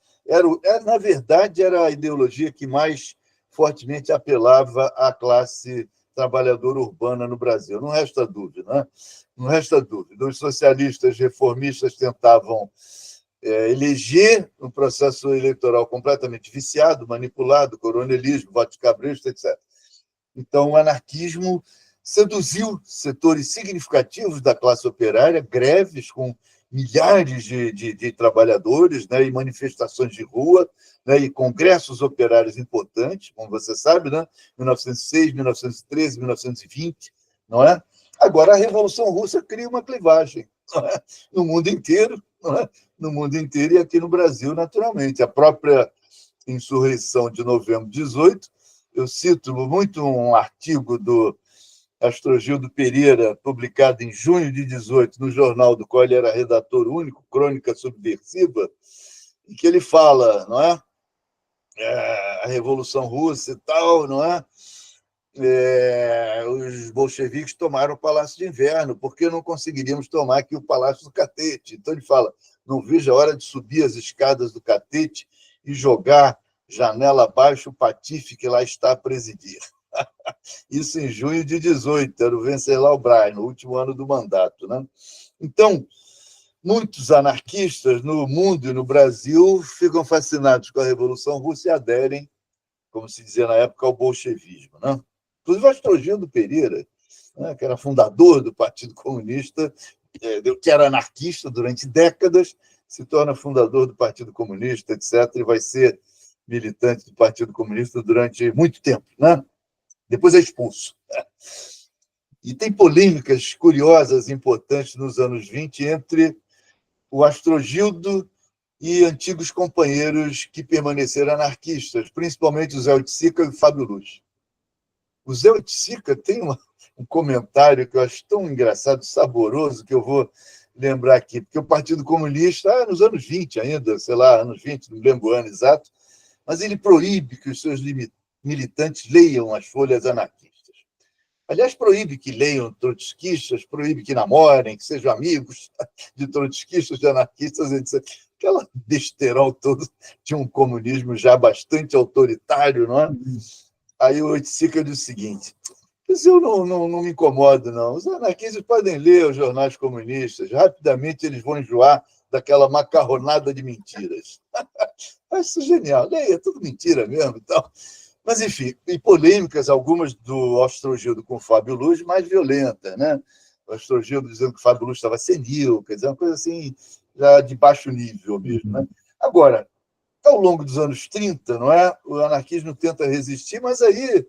Na verdade, era a ideologia que mais fortemente apelava à classe trabalhadora urbana no Brasil. Não resta dúvida. Né? Não resta dúvida. Os socialistas reformistas tentavam eleger um processo eleitoral completamente viciado, manipulado, coronelismo, voto de cabresto, etc. Então, o anarquismo seduziu setores significativos da classe operária, greves com milhares de trabalhadores, né, e manifestações de rua, né, e congressos operários importantes, como você sabe, né, 1906, 1913, 1920, não é? Agora, a Revolução Russa cria uma clivagem, não é? No mundo inteiro, não é? No mundo inteiro e aqui no Brasil, naturalmente. A própria insurreição de novembro de 18, eu cito muito um artigo do Astrogildo Pereira, publicado em junho de 18, no jornal do qual ele era redator único, Crônica Subversiva, em que ele fala, não é? A Revolução Russa e tal, não é? Os bolcheviques tomaram o Palácio de Inverno, porque não conseguiríamos tomar aqui o Palácio do Catete. Então ele fala, não vejo a hora de subir as escadas do Catete e jogar janela abaixo o patife que lá está a presidir. Isso em junho de 18, era o Venceslau Braz, no último ano do mandato. Né? Então, muitos anarquistas no mundo e no Brasil ficam fascinados com a Revolução Russa e aderem, como se dizia na época, ao bolchevismo. Né? Inclusive, Astrogildo Pereira, né, que era fundador do Partido Comunista, que era anarquista durante décadas, se torna fundador do Partido Comunista, etc., e vai ser militante do Partido Comunista durante muito tempo. Né? Depois é expulso. E tem polêmicas curiosas, importantes nos anos 20 entre o Astrogildo e antigos companheiros que permaneceram anarquistas, principalmente o Zé Oiticica e o Fábio Luz. O Zé Oiticica tem um comentário que eu acho tão engraçado, saboroso, que eu vou lembrar aqui, porque o Partido Comunista, nos anos 20 ainda, sei lá, anos 20, não lembro o ano exato, mas ele proíbe que os seus militantes leiam as folhas anarquistas. Aliás, proíbe que leiam trotskistas, proíbe que namorem, que sejam amigos de trotskistas, de anarquistas, etc. Aquela besterol toda de um comunismo já bastante autoritário, não é? Aí o Oiticica diz o seguinte, mas eu não me incomodo, não. Os anarquistas podem ler os jornais comunistas, rapidamente eles vão enjoar daquela macarronada de mentiras. Acho genial. Leia, é tudo mentira mesmo e tal. Mas, enfim, e polêmicas, algumas do Astrogildo com o Fábio Luz, mais violentas, né? O Astrogildo dizendo que o Fábio Luz estava senil, quer dizer, uma coisa assim, já de baixo nível mesmo. Né? Agora, ao longo dos anos 30, não é? O anarquismo tenta resistir, mas aí,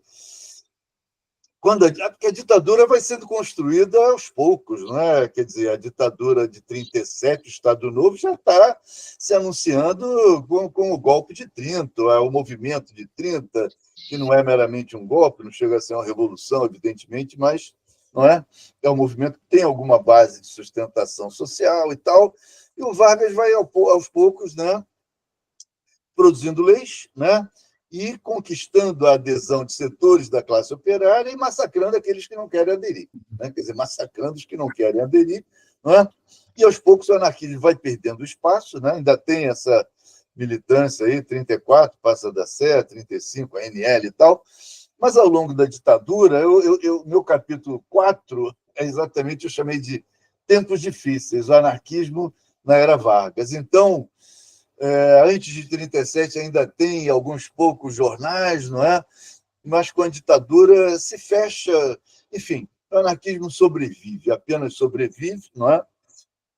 porque a ditadura vai sendo construída aos poucos, não é? Quer dizer, a ditadura de 37, o Estado Novo, já está se anunciando com o golpe de 30, o movimento de 30, que não é meramente um golpe, não chega a ser uma revolução, evidentemente, mas não é? É um movimento que tem alguma base de sustentação social e tal, e o Vargas vai aos poucos, né, produzindo leis, né, e conquistando a adesão de setores da classe operária e massacrando aqueles que não querem aderir. Né? Quer dizer, massacrando os que não querem aderir. Não é? E, aos poucos, o anarquismo vai perdendo espaço, né? Ainda tem essa militância aí, 34, passa da Sé, 35, a NL e tal, mas, ao longo da ditadura, meu capítulo 4 é exatamente, eu chamei de Tempos Difíceis, o anarquismo na era Vargas. Então, antes de 37 ainda tem alguns poucos jornais, não é? mas com a ditadura se fecha. Enfim, o anarquismo sobrevive, apenas sobrevive, não é?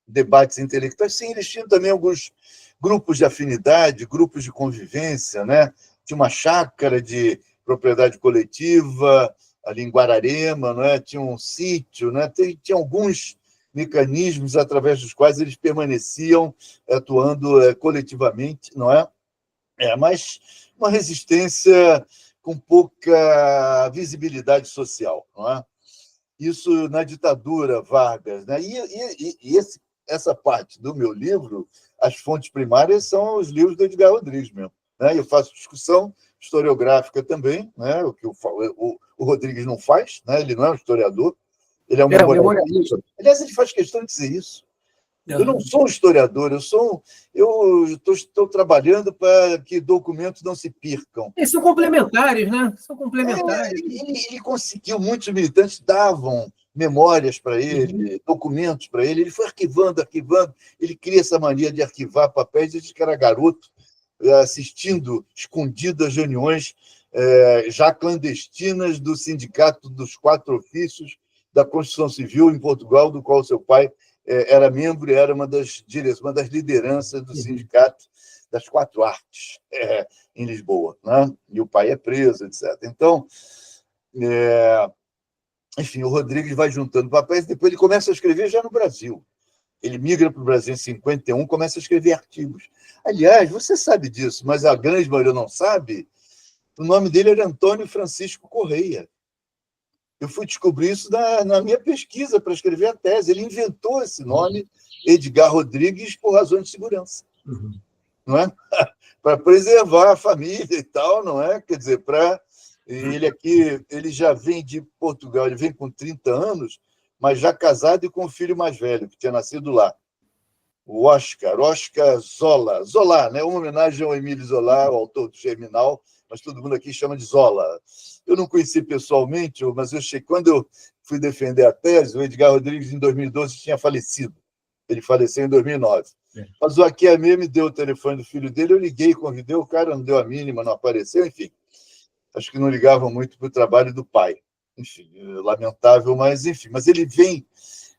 Debates intelectuais. Sim, eles tinham também alguns grupos de afinidade, grupos de convivência, né? Tinha uma chácara de propriedade coletiva ali em Guararema, não é? Tinha um sítio, né? Tinha alguns mecanismos através dos quais eles permaneciam atuando coletivamente, não é? Mas uma resistência com pouca visibilidade social, não é? Isso na ditadura, Vargas, né? Essa parte do meu livro, as fontes primárias são os livros do Edgar Rodrigues mesmo, né? Eu faço discussão historiográfica também, né? O que o Rodrigues não faz, né? Ele não é um historiador, ele é um memorialista. Aliás, ele faz questão de dizer isso. Eu não sou um historiador, eu estou trabalhando para que documentos não se percam. Eles são complementares, né? São complementares. Ele conseguiu, muitos militantes davam memórias para ele, documentos para ele, ele foi arquivando, ele cria essa mania de arquivar papéis desde que era garoto, assistindo escondido às reuniões já clandestinas do Sindicato dos Quatro Ofícios da Construção Civil em Portugal, do qual seu pai era membro e era uma das lideranças do Sindicato das Quatro Artes em Lisboa, né? E o pai é preso, etc. Então, enfim, o Rodrigues vai juntando papéis, depois ele começa a escrever já no Brasil. Ele migra para o Brasil em 51, começa a escrever artigos. Aliás, você sabe disso, mas a grande maioria não sabe. O nome dele era Antônio Francisco Correia. Eu fui descobrir isso na minha pesquisa para escrever a tese. Ele inventou esse nome, Edgar Rodrigues, por razões de segurança. Não é? Para preservar a família e tal, não é? Quer dizer, ele já vem de Portugal, ele vem com 30 anos, mas já casado e com um filho mais velho, que tinha nascido lá. O Oscar Zola, né? Uma homenagem ao Emílio Zola, o autor do Germinal, mas todo mundo aqui chama de Zola. Eu não conheci pessoalmente, mas quando eu fui defender a tese, o Edgar Rodrigues, em 2012, tinha falecido. Ele faleceu em 2009. Mas o Aquiamê me deu o telefone do filho dele, eu liguei, convidei, o cara não deu a mínima, não apareceu, enfim. Acho que não ligavam muito para o trabalho do pai. Enfim, lamentável, mas enfim. Mas ele vem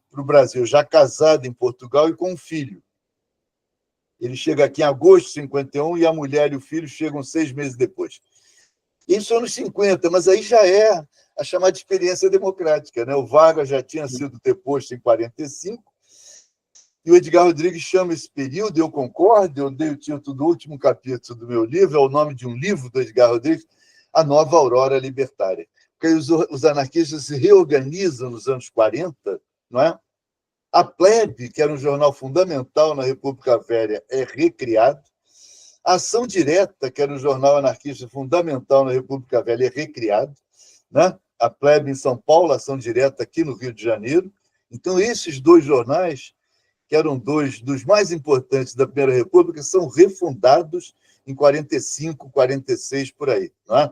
para o Brasil já casado em Portugal e com um filho. Ele chega aqui em agosto de 51 e a mulher e o filho chegam 6 meses depois. Isso anos 50, mas aí já é a chamada experiência democrática, né? O Vargas já tinha sido deposto em 45 e o Edgar Rodrigues chama esse período, eu concordo, eu dei o título do último capítulo do meu livro, é o nome de um livro do Edgar Rodrigues, A Nova Aurora Libertária. Porque os anarquistas se reorganizam nos anos 40, não é? A Plebe, que era um jornal fundamental na República Velha, é recriado. A Ação Direta, que era um jornal anarquista fundamental na República Velha, é recriado, né? A Plebe em São Paulo, a Ação Direta aqui no Rio de Janeiro. Então, esses dois jornais, que eram dois dos mais importantes da Primeira República, são refundados em 45, 46, por aí. Né?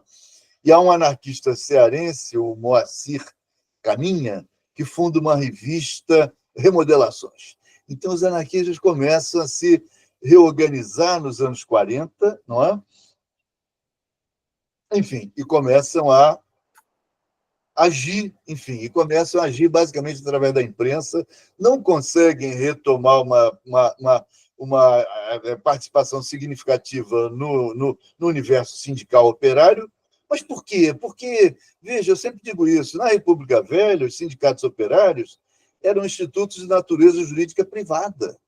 E há um anarquista cearense, o Moacir Caminha, que funda uma revista, Remodelações. Então, os anarquistas começam a se reorganizar nos anos 40, não é? Enfim, e começam a agir, basicamente através da imprensa, não conseguem retomar uma participação significativa no universo sindical operário. Mas por quê? Porque, veja, eu sempre digo isso, na República Velha, os sindicatos operários eram institutos de natureza jurídica privada.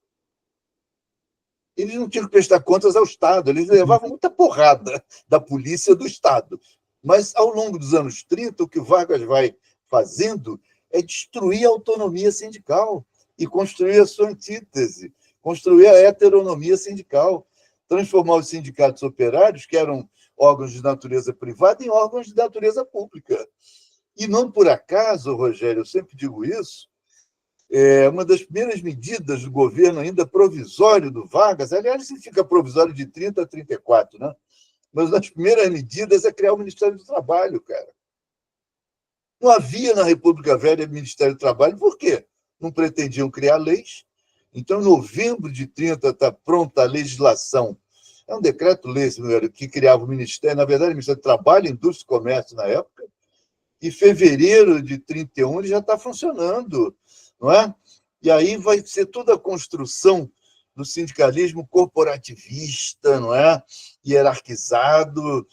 Eles não tinham que prestar contas ao Estado, eles levavam muita porrada da polícia do Estado. Mas, ao longo dos anos 30, o que Vargas vai fazendo é destruir a autonomia sindical e construir a sua antítese, construir a heteronomia sindical, transformar os sindicatos operários, que eram órgãos de natureza privada, em órgãos de natureza pública. E não por acaso, Rogério, eu sempre digo isso, uma das primeiras medidas do governo ainda provisório do Vargas, aliás, ele fica provisório de 30 a 34, né? Mas uma das primeiras medidas é criar o Ministério do Trabalho, cara. Não havia na República Velha Ministério do Trabalho, por quê? Não pretendiam criar leis. Então, em novembro de 30, está pronta a legislação É um decreto-lei que criava o Ministério, na verdade, o Ministério do Trabalho, Indústria e Comércio na época, e em fevereiro de 31 ele já está funcionando, não é? E aí vai ser toda a construção do sindicalismo corporativista, não é? Hierarquizado,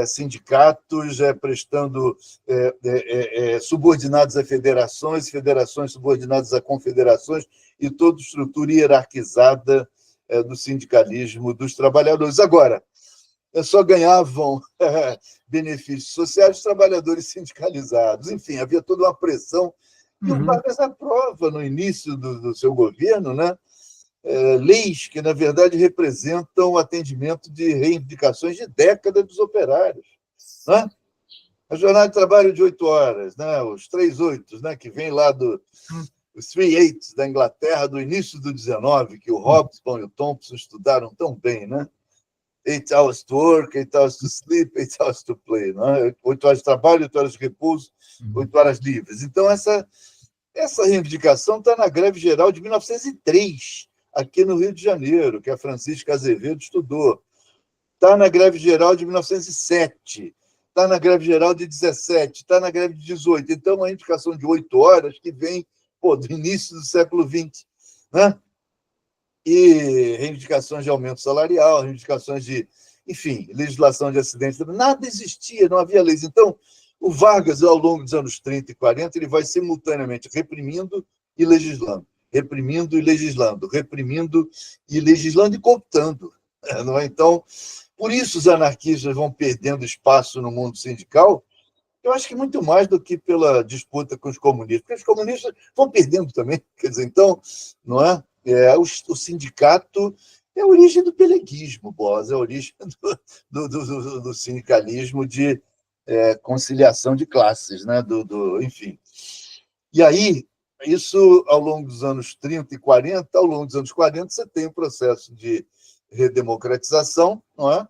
sindicatos prestando subordinados a federações, federações subordinadas a confederações, e toda estrutura hierarquizada do sindicalismo dos trabalhadores. Agora, só ganhavam benefícios sociais os trabalhadores sindicalizados. Enfim, havia toda uma pressão. E o Vargas aprova, no início do seu governo, né, leis que, na verdade, representam o atendimento de reivindicações de décadas dos operários. Né? A jornada de trabalho de 8 horas, né, os 3 8, né, que vem lá os 3/8 da Inglaterra, do início do 19, que o Hobsbawm e o Thompson estudaram tão bem, né? 8 hours to work, 8 hours to sleep, 8 hours to play. Né? 8 horas de trabalho, 8 horas de repouso, 8 horas livres. Então, essa reivindicação está na greve geral de 1903, aqui no Rio de Janeiro, que a Francisca Azevedo estudou. Está na greve geral de 1907, está na greve geral de 17, está na greve de 18. Então, uma reivindicação de 8 horas que vem do início do século XX. Né? E reivindicações de aumento salarial, reivindicações de, enfim, legislação de acidentes. Nada existia, não havia leis. Então, o Vargas, ao longo dos anos 30 e 40, ele vai simultaneamente reprimindo e legislando, reprimindo e legislando, reprimindo e legislando e cooptando. Não é? Então, por isso os anarquistas vão perdendo espaço no mundo sindical, eu acho que muito mais do que pela disputa com os comunistas, porque os comunistas vão perdendo também. Quer dizer, então, não é? O sindicato é a origem do peleguismo, Boss, é a origem do sindicalismo de conciliação de classes, né? Enfim. E aí, isso ao longo dos anos 30 e 40, ao longo dos anos 40, você tem o processo de redemocratização, não é?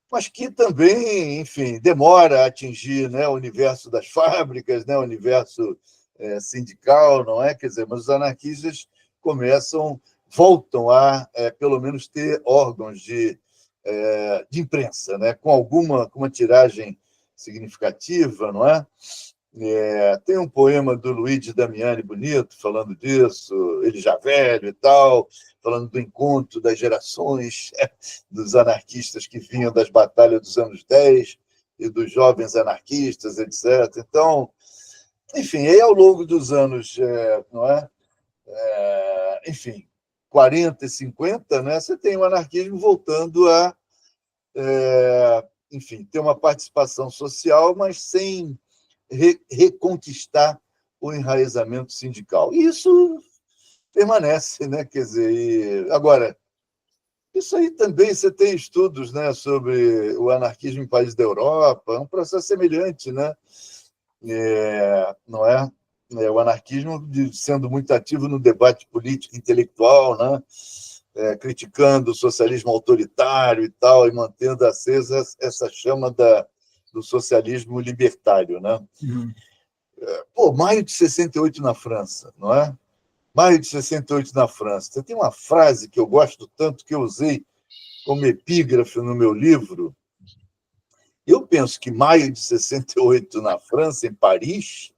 Mas que também, enfim, demora a atingir, né, o universo das fábricas, né, o universo sindical, não é? Quer dizer, mas os anarquistas voltam a, pelo menos, ter órgãos de imprensa, né, com uma tiragem significativa, não é? Tem um poema do Luigi Damiani bonito falando disso, ele já velho e tal, falando do encontro das gerações dos anarquistas que vinham das batalhas dos anos 10 e dos jovens anarquistas, etc. Então, enfim, aí ao longo dos anos, não é? Enfim, 40 e 50, né, você tem o anarquismo voltando a, enfim, ter uma participação social, mas sem reconquistar o enraizamento sindical. E isso permanece, né? Quer dizer, agora, isso aí também você tem estudos, né, sobre o anarquismo em países da Europa, é um processo semelhante, né? Não é? O anarquismo sendo muito ativo no debate político intelectual, né? Criticando o socialismo autoritário e tal, e mantendo acesa essa chama do socialismo libertário, né? Maio de 68 na França, não é? Maio de 68 na França. Você tem uma frase que eu gosto tanto, que eu usei como epígrafe no meu livro. Eu penso que maio de 68 na França, em Paris,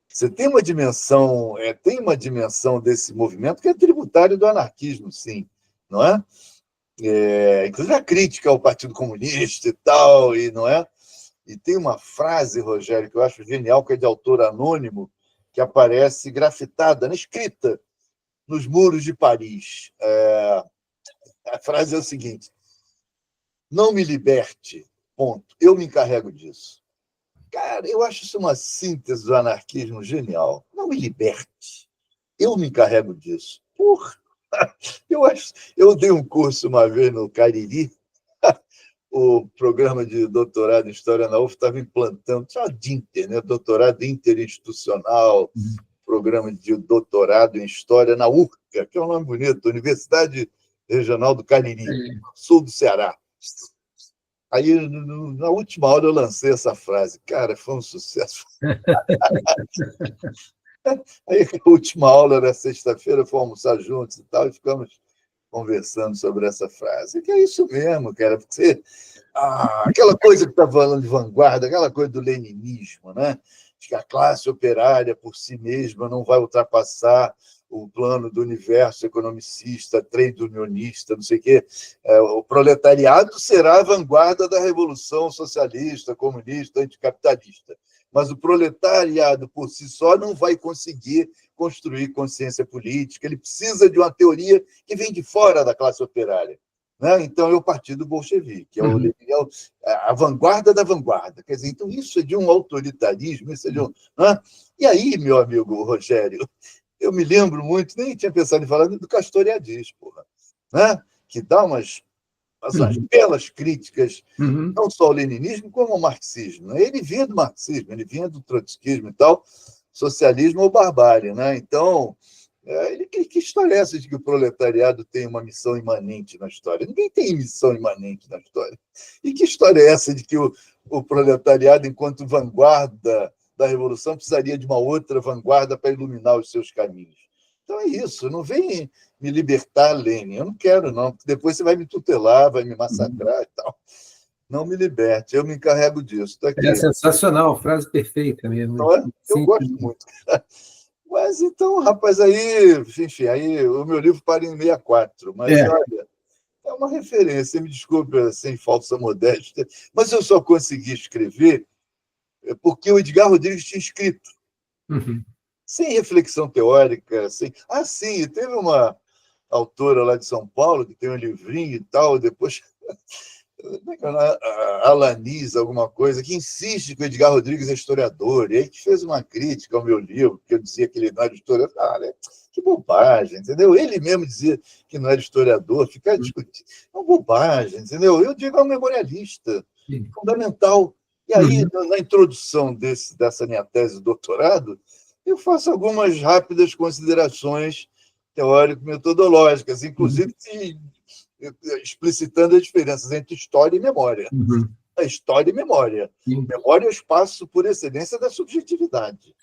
você tem uma dimensão desse movimento que é tributário do anarquismo, sim, não é? Inclusive a crítica ao Partido Comunista e tal, e não é? E tem uma frase, Rogério, que eu acho genial, que é de autor anônimo, que aparece grafitada, escrita nos muros de Paris. A frase é o seguinte: não me liberte, ponto. Eu me encarrego disso. Cara, eu acho isso uma síntese do anarquismo genial. Não me liberte. Eu me encarrego disso. Porra! Eu dei um curso uma vez no Cariri, o programa de doutorado em História na UF estava implantando, tinha DINTER, né? Doutorado interinstitucional, programa de doutorado em História na URCA, que é um nome bonito, Universidade Regional do Cariri, sul do Ceará. Aí, na última hora, eu lancei essa frase. Cara, foi um sucesso. Aí, a última aula era sexta-feira, fomos almoçar juntos e tal, e ficamos conversando sobre essa frase. Que é isso mesmo, cara, porque aquela coisa que está falando de vanguarda, aquela coisa do leninismo, né? De que a classe operária por si mesma não vai ultrapassar o plano do universo economicista, trade unionista, não sei o quê. O proletariado será a vanguarda da revolução socialista, comunista, anticapitalista. Mas o proletariado por si só não vai conseguir construir consciência política, ele precisa de uma teoria que vem de fora da classe operária. Né? Então, é o Partido Bolchevique, a vanguarda da vanguarda. Quer dizer, então, isso é de um autoritarismo, isso é de um... Né? E aí, meu amigo Rogério, eu me lembro muito, nem tinha pensado em falar do Castoriadis, porra, né? Que dá umas belas críticas, não só ao leninismo, como ao marxismo. Né? Ele vinha do marxismo, ele vinha do trotskismo e tal, socialismo ou barbárie. Né? Então, que história é essa de que o proletariado tem uma missão imanente na história? Ninguém tem missão imanente na história. E que história é essa de que o proletariado, enquanto vanguarda da revolução, precisaria de uma outra vanguarda para iluminar os seus caminhos? Então é isso, não vem me libertar, Lênin. Eu não quero, não, porque depois você vai me tutelar, vai me massacrar e tal. Não me liberte, eu me encarrego disso. Tá aqui. É sensacional, frase perfeita mesmo. Não é? Eu gosto muito. Mas então, rapaz, enfim, aí o meu livro para em 64, mas olha, é uma referência, me desculpe sem falsa modéstia, mas eu só consegui escrever porque o Edgar Rodrigues tinha escrito. Sem reflexão teórica, sem... sim, teve uma autora lá de São Paulo que tem um livrinho e tal, depois Alanis, alguma coisa, que insiste que o Edgar Rodrigues é historiador, e aí que fez uma crítica ao meu livro, que eu dizia que ele não era historiador. Que bobagem, entendeu? Ele mesmo dizia que não era historiador, ficar discutindo. É uma bobagem, entendeu? Eu digo, é um memorialista, fundamental. E aí, na introdução dessa minha tese de doutorado, eu faço algumas rápidas considerações teórico-metodológicas, inclusive explicitando as diferenças entre história e memória. A história e memória. Memória é o espaço por excelência da subjetividade.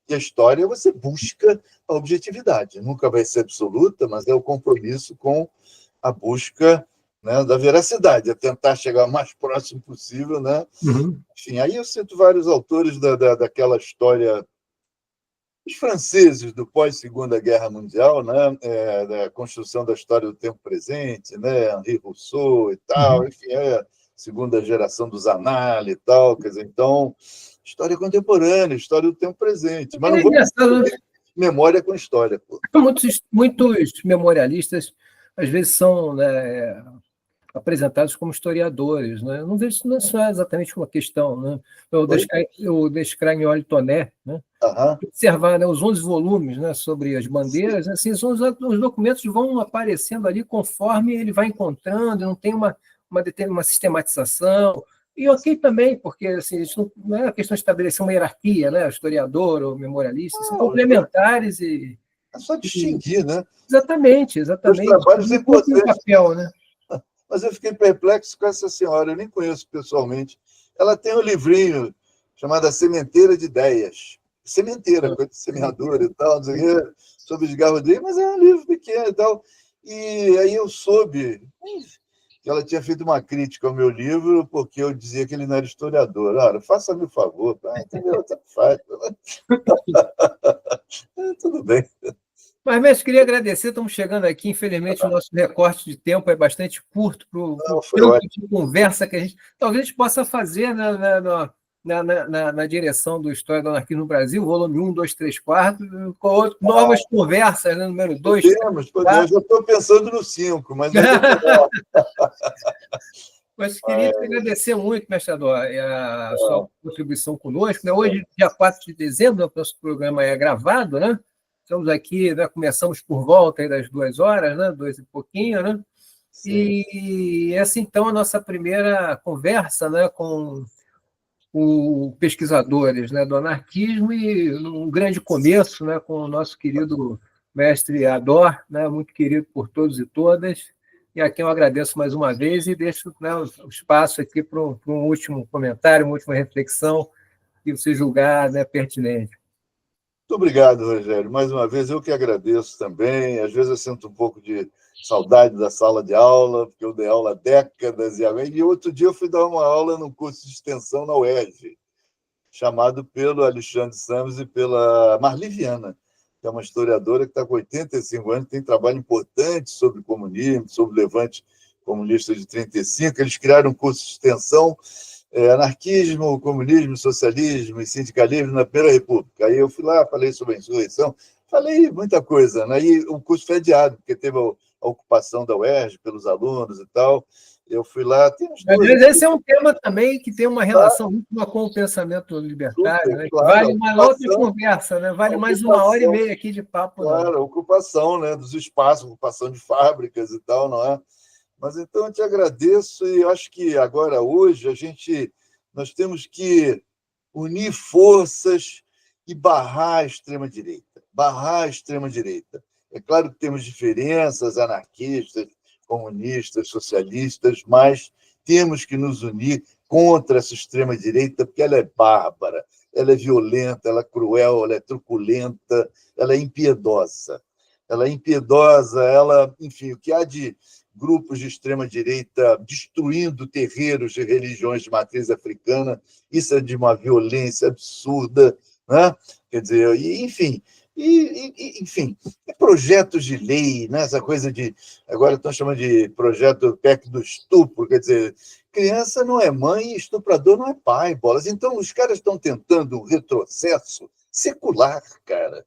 E a história você busca a objetividade. Nunca vai ser absoluta, mas é o compromisso com a busca, né, da veracidade, é tentar chegar o mais próximo possível. Né? Enfim, aí eu cito vários autores daquela história, os franceses do pós-Segunda Guerra Mundial, né? Da construção da história do tempo presente, né? Henri Rousseau e tal, enfim, a segunda geração dos Annales e tal, quer dizer, então, história contemporânea, história do tempo presente, mas não vamos ter memória com história. Pô. Muitos memorialistas, às vezes, são, né, apresentados como historiadores. Né? Eu não vejo isso, não é exatamente uma questão. Né? O Descragnoli Toné, né? Observar, né, os 11 volumes, né, sobre as bandeiras, assim, os documentos vão aparecendo ali conforme ele vai encontrando, não tem uma sistematização. E ok também, porque assim, isso não é uma questão de estabelecer uma hierarquia, né, historiador ou memorialista, são complementares e... É só distinguir, né? Exatamente. Os trabalhos é importante. Papel, né? Mas eu fiquei perplexo com essa senhora, eu nem conheço pessoalmente. Ela tem um livrinho chamado A Sementeira de Ideias. Sementeira, coisa de semeadora e tal, sobre Edgar Rodrigues, mas é um livro pequeno e tal. E aí eu soube que ela tinha feito uma crítica ao meu livro porque eu dizia que ele não era historiador. Ora, faça-me o favor, entendeu? Faz. Tudo bem. Mas, mestre, queria agradecer, estamos chegando aqui, infelizmente o nosso recorte de tempo é bastante curto para o tempo de conversa que talvez a gente possa fazer na direção do História do Anarquismo no Brasil, volume 1, 2, 3, 4, com novas conversas, né, número 2. Podemos. Eu já estou pensando no 5, mas... Mas queria te agradecer muito, mestre Ador, a sua contribuição conosco. Né? Hoje, dia 4 de dezembro, o nosso programa é gravado, né? Estamos aqui, né, começamos por volta aí das 2 horas, né, 2 e pouquinho, né? E essa, então, é a nossa primeira conversa, né, com pesquisadores, né, do anarquismo e um grande começo, né, com o nosso querido mestre Ador, né, muito querido por todos e todas, e a quem eu agradeço mais uma vez e deixo, né, o espaço aqui para um último comentário, uma última reflexão, que você julgar, né, pertinente. Muito obrigado, Rogério. Mais uma vez, eu que agradeço também. Às vezes eu sinto um pouco de saudade da sala de aula, porque eu dei aula há décadas, e outro dia eu fui dar uma aula num curso de extensão na UERJ, chamado pelo Alexandre Samos e pela Marli Viana, que é uma historiadora que está com 85 anos, tem trabalho importante sobre comunismo, sobre o levante comunista de 35. Eles criaram um curso de extensão, anarquismo, comunismo, socialismo e sindicalismo na Primeira República. Aí eu fui lá, falei sobre a insurreição, falei muita coisa, né? E o curso foi adiado, porque teve a ocupação da UERJ pelos alunos e tal. Eu fui lá, tem uns dois... Mas esse é um tema também que tem uma relação íntima com o pensamento libertário, super, né? claro, Vale uma outra conversa, né? Vale mais 1h30 aqui de papo. Claro, não. a ocupação, né, dos espaços, ocupação de fábricas e tal, não é? Mas então eu te agradeço e acho que agora, hoje, nós temos que unir forças e barrar a extrema-direita. Barrar a extrema-direita. É claro que temos diferenças anarquistas, comunistas, socialistas, mas temos que nos unir contra essa extrema-direita, porque ela é bárbara, ela é violenta, ela é cruel, ela é truculenta, ela é impiedosa. Ela é impiedosa, enfim, o que há de grupos de extrema-direita destruindo terreiros de religiões de matriz africana, isso é de uma violência absurda, né? Quer dizer, enfim, projetos de lei, né? Essa coisa de... Agora estão chamando de projeto PEC do estupro, quer dizer, criança não é mãe, estuprador não é pai, bolas. Então, os caras estão tentando um retrocesso secular, cara.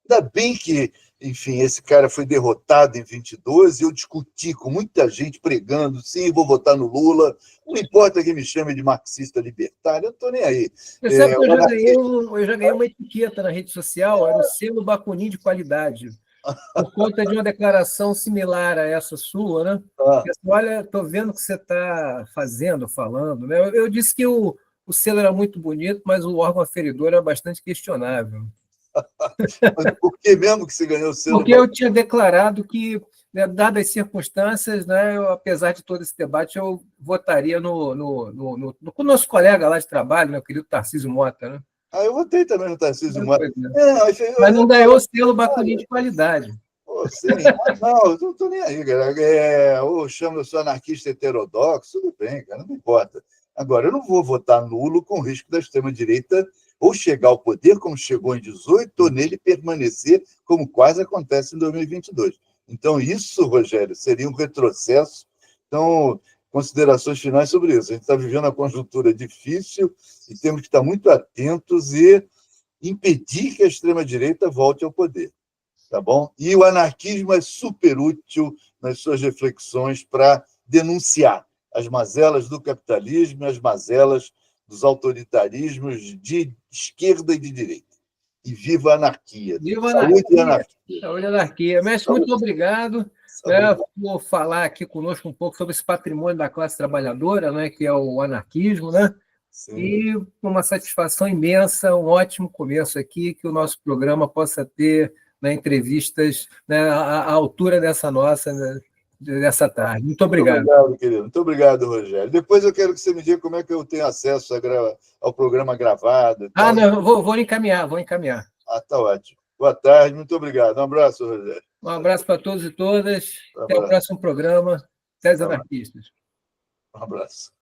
Ainda bem que, enfim, esse cara foi derrotado em 22, e eu discuti com muita gente pregando, sim, vou votar no Lula, não importa que me chame de marxista libertário, eu não estou nem aí. Você sabe que eu já ganhei uma etiqueta na rede social, era o selo Bakunin de qualidade, por conta de uma declaração similar a essa sua, né? Olha, estou vendo o que você está fazendo, falando, né? Eu disse que o selo era muito bonito, mas o órgão aferidor era bastante questionável. Mas por que mesmo que você ganhou o selo? Porque eu tinha declarado que, né, dadas as circunstâncias, né, apesar de todo esse debate, eu votaria com o nosso colega lá de trabalho, né, o querido Tarcísio Mota. Né? Eu votei também no Tarcísio Mota. Mas não ganhou o selo Bakunin de qualidade. Sim, não, eu não estou nem aí, cara. Ou chama eu sou anarquista heterodoxo, tudo bem, cara, não importa. Agora, eu não vou votar nulo com o risco da extrema-direita ou chegar ao poder, como chegou em 18, ou nele permanecer, como quase acontece em 2022. Então, isso, Rogério, seria um retrocesso. Então, considerações finais sobre isso. A gente está vivendo uma conjuntura difícil e temos que estar muito atentos e impedir que a extrema-direita volte ao poder. Tá bom? E o anarquismo é super útil nas suas reflexões para denunciar as mazelas do capitalismo e as mazelas dos autoritarismos de esquerda e de direita. E viva a anarquia. Viva a Saúde anarquia. e anarquia. Saúde e anarquia. Mestre, muito obrigado por falar aqui conosco um pouco sobre esse patrimônio da classe trabalhadora, né, que é o anarquismo, né? Sim. E uma satisfação imensa, um ótimo começo aqui, que o nosso programa possa ter, né, entrevistas, né, à altura dessa nossa, né, dessa tarde. Muito obrigado. Muito obrigado, querido. Muito obrigado, Rogério. Depois eu quero que você me diga como é que eu tenho acesso ao programa gravado. Não, vou encaminhar. Tá ótimo. Boa tarde, muito obrigado. Um abraço, Rogério. Um abraço para todos e todas. Até o próximo programa. Teses Anarquistas. Um abraço.